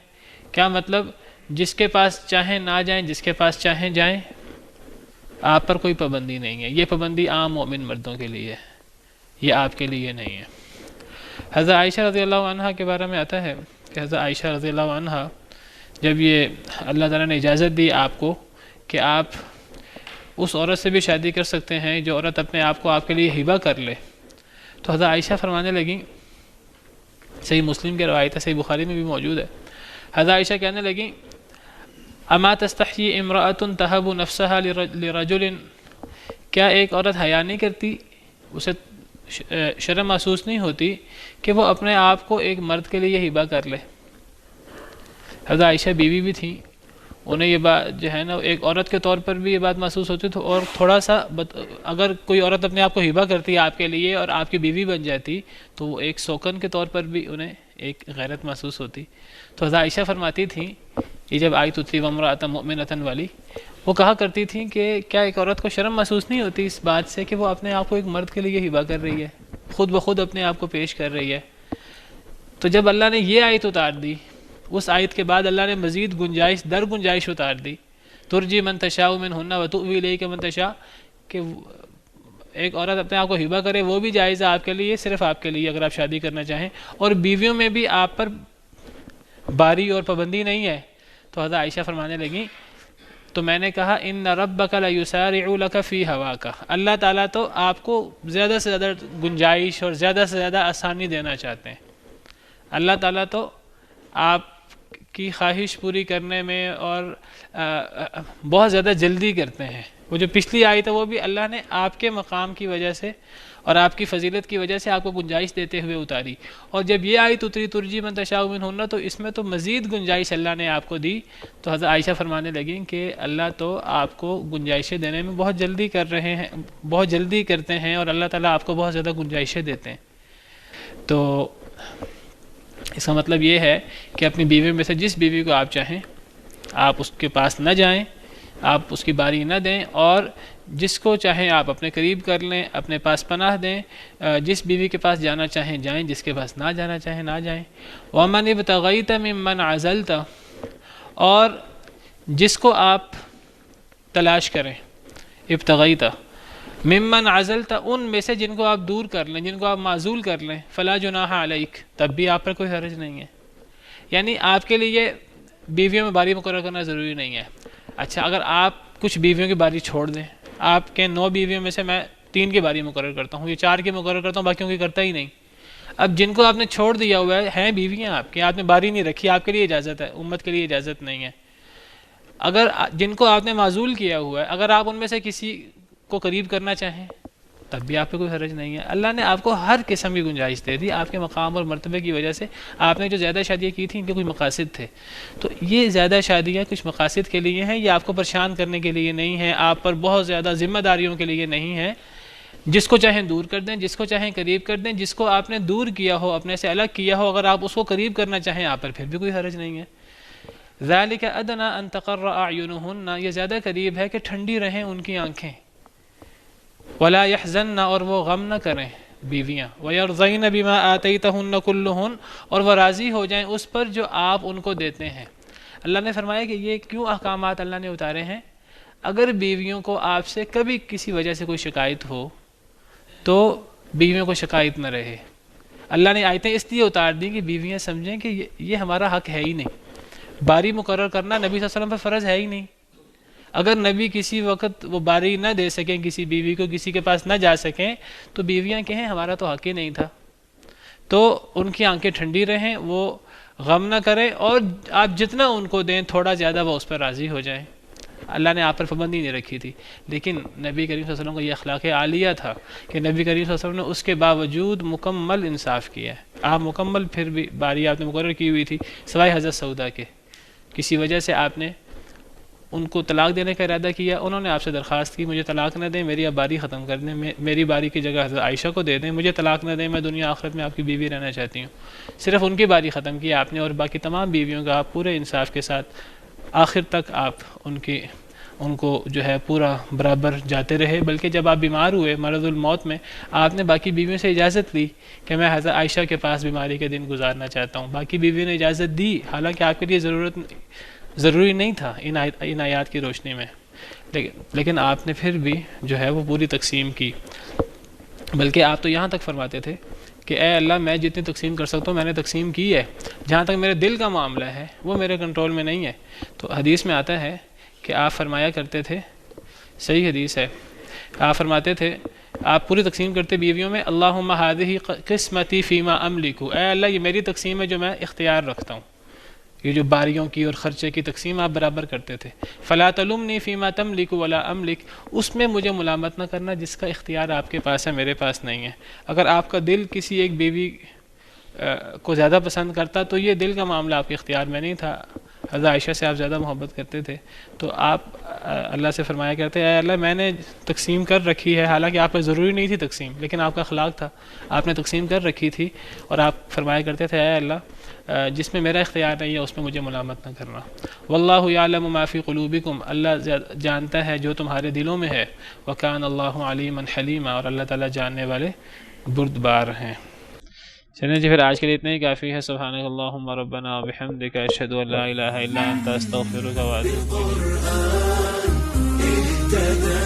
کیا مطلب؟ جس کے پاس چاہیں نہ جائیں، جس کے پاس چاہیں جائیں، آپ پر کوئی پابندی نہیں ہے. یہ پابندی عام مومن مردوں کے لیے ہے، یہ آپ کے لیے نہیں ہے. حضرت عائشہ رضی اللہ عنہا کے بارے میں آتا ہے کہ حضرت عائشہ رضی اللہ عنہا جب یہ اللہ تعالیٰ نے اجازت دی آپ کو کہ آپ اس عورت سے بھی شادی کر سکتے ہیں جو عورت اپنے آپ کو آپ کے لیے ہبہ کر لے، تو حضرت عائشہ فرمانے لگیں، صحیح مسلم کی روایت ہے، صحیح بخاری میں بھی موجود ہے، حضرت عائشہ کہنے لگیں اما تستحیی امرأۃ تہب نفسها لرجل کیا ایک عورت حیا نہیں کرتی، اسے شرم محسوس نہیں ہوتی کہ وہ اپنے آپ کو ایک مرد کے لیے ہبہ کر لے. حضرت عائشہ بیوی بھی تھیں، انہیں یہ بات جو ہے نا ایک عورت کے طور پر بھی یہ بات محسوس ہوتی تھی، اور تھوڑا سا اگر کوئی عورت اپنے آپ کو ہبہ کرتی آپ کے لیے اور آپ کی بیوی بن جاتی تو وہ ایک سوکن کے طور پر بھی انہیں ایک غیرت محسوس ہوتی. تو حضرت عائشہ فرماتی تھیں، یہ جب آیت اتری وامرأۃ مؤمنۃ والی، وہ کہا کرتی تھیں کہ کیا ایک عورت کو شرم محسوس نہیں ہوتی اس بات سے کہ وہ اپنے آپ کو ایک مرد کے لیے ہبہ کر رہی ہے، خود بخود اپنے آپ کو پیش کر رہی ہے. تو جب اللہ نے یہ آیت اتار دی، اس آیت کے بعد اللہ نے مزید گنجائش اتار دی، ترجی من تشاء منہن وتؤوی الیک من تشاء، کہ ایک عورت اپنے آپ کو ہبہ کرے وہ بھی جائز ہے آپ کے لیے، صرف آپ کے لیے اگر آپ شادی کرنا چاہیں، اور بیویوں میں بھی آپ پر باری اور پابندی نہیں ہے۔ تو حضرت عائشہ فرمانے لگیں تو میں نے کہا ان ربک لیسارع لک فی ہواک، اللہ تعالیٰ تو آپ کو زیادہ سے زیادہ گنجائش اور زیادہ سے زیادہ آسانی دینا چاہتے ہیں۔ اللہ تعالیٰ تو آپ کی خواہش پوری کرنے میں اور بہت زیادہ جلدی کرتے ہیں۔ وہ جو پچھلی آئی تھا وہ بھی اللہ نے آپ کے مقام کی وجہ سے اور آپ کی فضیلت کی وجہ سے آپ کو گنجائش دیتے ہوئے اتاری، اور جب یہ آئی ترجی من تشاء منہن تو اس میں تو مزید گنجائش اللہ نے آپ کو دی۔ تو حضرت عائشہ فرمانے لگیں کہ اللہ تو آپ کو گنجائشیں دینے میں بہت جلدی کر رہے ہیں، بہت جلدی کرتے ہیں، اور اللہ تعالیٰ آپ کو بہت زیادہ گنجائشیں دیتے ہیں۔ تو اس کا مطلب یہ ہے کہ اپنی بیوی میں سے جس بیوی کو آپ چاہیں آپ اس کے پاس نہ جائیں، آپ اس کی باری نہ دیں، اور جس کو چاہیں آپ اپنے قریب کر لیں، اپنے پاس پناہ دیں، جس بیوی کے پاس جانا چاہیں جائیں، جس کے پاس نہ جانا چاہیں نہ جائیں۔ وَمَنِ ابْتَغَيْتَ مِمَّنْ عَزَلْتَ، اور جس کو آپ تلاش کریں، ابتغیت ممن عزلت، ان میں سے جن کو آپ دور کر لیں، جن کو آپ معزول کر لیں، فلا جناح علیک، تب بھی آپ پر کوئی حرج نہیں ہے۔ یعنی آپ کے لیے بیویوں میں باری مقرر کرنا ضروری نہیں ہے۔ اچھا اگر آپ کچھ بیویوں کی باری چھوڑ دیں، آپ کے 9 بیویوں میں سے میں 3 کی باری مقرر کرتا ہوں، یہ 4 کی مقرر کرتا ہوں، باقیوں کی کرتا ہی نہیں۔ اب جن کو آپ نے چھوڑ دیا ہوا ہے ہیں بیویاں آپ کی، آپ نے باری نہیں رکھی، آپ کے لیے اجازت ہے، امت کے لیے اجازت نہیں ہے۔ اگر جن کو آپ نے معزول کیا ہوا ہے، اگر آپ ان میں سے کسی کو قریب کرنا چاہیں تب بھی آپ پہ کوئی حرج نہیں ہے۔ اللہ نے آپ کو ہر قسم کی گنجائش دے دی، آپ کے مقام اور مرتبے کی وجہ سے۔ آپ نے جو زیادہ شادیاں کی تھیں ان کے کچھ مقاصد تھے، تو یہ زیادہ شادیاں کچھ مقاصد کے لیے ہیں، یہ آپ کو پریشان کرنے کے لیے نہیں ہیں، آپ پر بہت زیادہ ذمہ داریوں کے لیے نہیں ہیں۔ جس کو چاہیں دور کر دیں، جس کو چاہیں قریب کر دیں، جس کو آپ نے دور کیا ہو، اپنے سے الگ کیا ہو، اگر آپ اس کو قریب کرنا چاہیں آپ پر پھر بھی کوئی حرج نہیں ہے۔ ذَلِكَ أَدْنَىٰ أَن تَقَرَّ أَعْيُنُهُنَّ، یہ زیادہ قریب ہے کہ ٹھنڈی رہیں ان کی آنکھیں، وَلَا يَحْزَنَّ، اور وہ غم نہ کریں بیویاں، وَيَرْضَيْنَ بِمَا آتَيْتَهُنَّ كُلُّهُنَّ، اور وہ راضی ہو جائیں اس پر جو آپ ان کو دیتے ہیں۔ اللہ نے فرمایا کہ یہ کیوں احکامات اللہ نے اتارے ہیں؟ اگر بیویوں کو آپ سے کبھی کسی وجہ سے کوئی شکایت ہو تو بیویوں کو شکایت نہ رہے۔ اللہ نے آیتیں اس لیے اتار دی کہ بیویاں سمجھیں کہ یہ ہمارا حق ہے ہی نہیں، باری مقرر کرنا نبی صلی اللہ علیہ وسلم پر فرض ہے ہی نہیں۔ اگر نبی کسی وقت وہ باری نہ دے سکیں کسی بیوی کو، کسی کے پاس نہ جا سکیں، تو بیویاں کہیں ہمارا تو حق ہی نہیں تھا۔ تو ان کی آنکھیں ٹھنڈی رہیں، وہ غم نہ کریں، اور آپ جتنا ان کو دیں تھوڑا زیادہ وہ اس پر راضی ہو جائیں۔ اللہ نے آپ پر پابندی نہیں رکھی تھی، لیکن نبی کریم صلی اللہ علیہ وسلم کا یہ اخلاق عالیہ تھا کہ نبی کریم صلی اللہ علیہ وسلم نے اس کے باوجود مکمل انصاف کیا ہے۔ آپ مکمل پھر بھی باری آپ نے مقرر کی ہوئی تھی، سوائے حضرت سودا کے، کسی وجہ سے آپ نے ان کو طلاق دینے کا ارادہ کیا، انہوں نے آپ سے درخواست کی مجھے طلاق نہ دیں، میری اب باری ختم کر دیں، میری باری کی جگہ حضرت عائشہ کو دے دیں، مجھے طلاق نہ دیں، میں دنیا آخرت میں آپ کی بیوی رہنا چاہتی ہوں۔ صرف ان کی باری ختم کی آپ نے، اور باقی تمام بیویوں کا آپ پورے انصاف کے ساتھ آخر تک آپ ان کو جو ہے پورا برابر جاتے رہے۔ بلکہ جب آپ بیمار ہوئے مرض الموت میں، آپ نے باقی بیویوں سے اجازت لی کہ میں حضرت عائشہ کے پاس بیماری کے دن گزارنا چاہتا ہوں، باقی بیویوں نے اجازت دی، حالانکہ آپ کے لیے ضروری نہیں تھا ان آیات کی روشنی میں، لیکن آپ نے پھر بھی جو ہے وہ پوری تقسیم کی۔ بلکہ آپ تو یہاں تک فرماتے تھے کہ اے اللہ میں جتنی تقسیم کر سکتا ہوں میں نے تقسیم کی ہے، جہاں تک میرے دل کا معاملہ ہے وہ میرے کنٹرول میں نہیں ہے۔ تو حدیث میں آتا ہے کہ آپ فرمایا کرتے تھے، صحیح حدیث ہے، آپ فرماتے تھے، آپ پوری تقسیم کرتے بیویوں میں، اللہم ہذہ قسمتی فیما املک، اے اللہ یہ میری تقسیم ہے جو میں اختیار رکھتا ہوں۔ یہ جو باریوں کی اور خرچے کی تقسیم آپ برابر کرتے تھے، فلا تلمنی فیما تملک ولا املک، اس میں مجھے ملامت نہ کرنا جس کا اختیار آپ کے پاس ہے میرے پاس نہیں ہے۔ اگر آپ کا دل کسی ایک بیوی کو زیادہ پسند کرتا تو یہ دل کا معاملہ آپ کے اختیار میں نہیں تھا، حضرت عائشہ سے آپ زیادہ محبت کرتے تھے، تو آپ اللہ سے فرمایا کرتے اے اللہ میں نے تقسیم کر رکھی ہے، حالانکہ آپ پر ضروری نہیں تھی تقسیم، لیکن آپ کا اخلاق تھا، آپ نے تقسیم کر رکھی تھی، اور آپ فرمایا کرتے تھے اے اللہ جس میں میرا اختیار نہیں ہے اس میں مجھے ملامت نہ کرنا۔ واللہ یعلم ما فی قلوبکم، اللہ جانتا ہے جو تمہارے دلوں میں ہے، وکان اللہ علیما حلیما، اور اللہ تعالیٰ جاننے والے بردبار ہیں۔ چلیں جی پھر آج کے لیے اتنا ہی کافی ہے۔ سبحانک اللہم ربنا وبحمدک، اشہد ان لا الہ الا انت، استغفرک واتوب الیک۔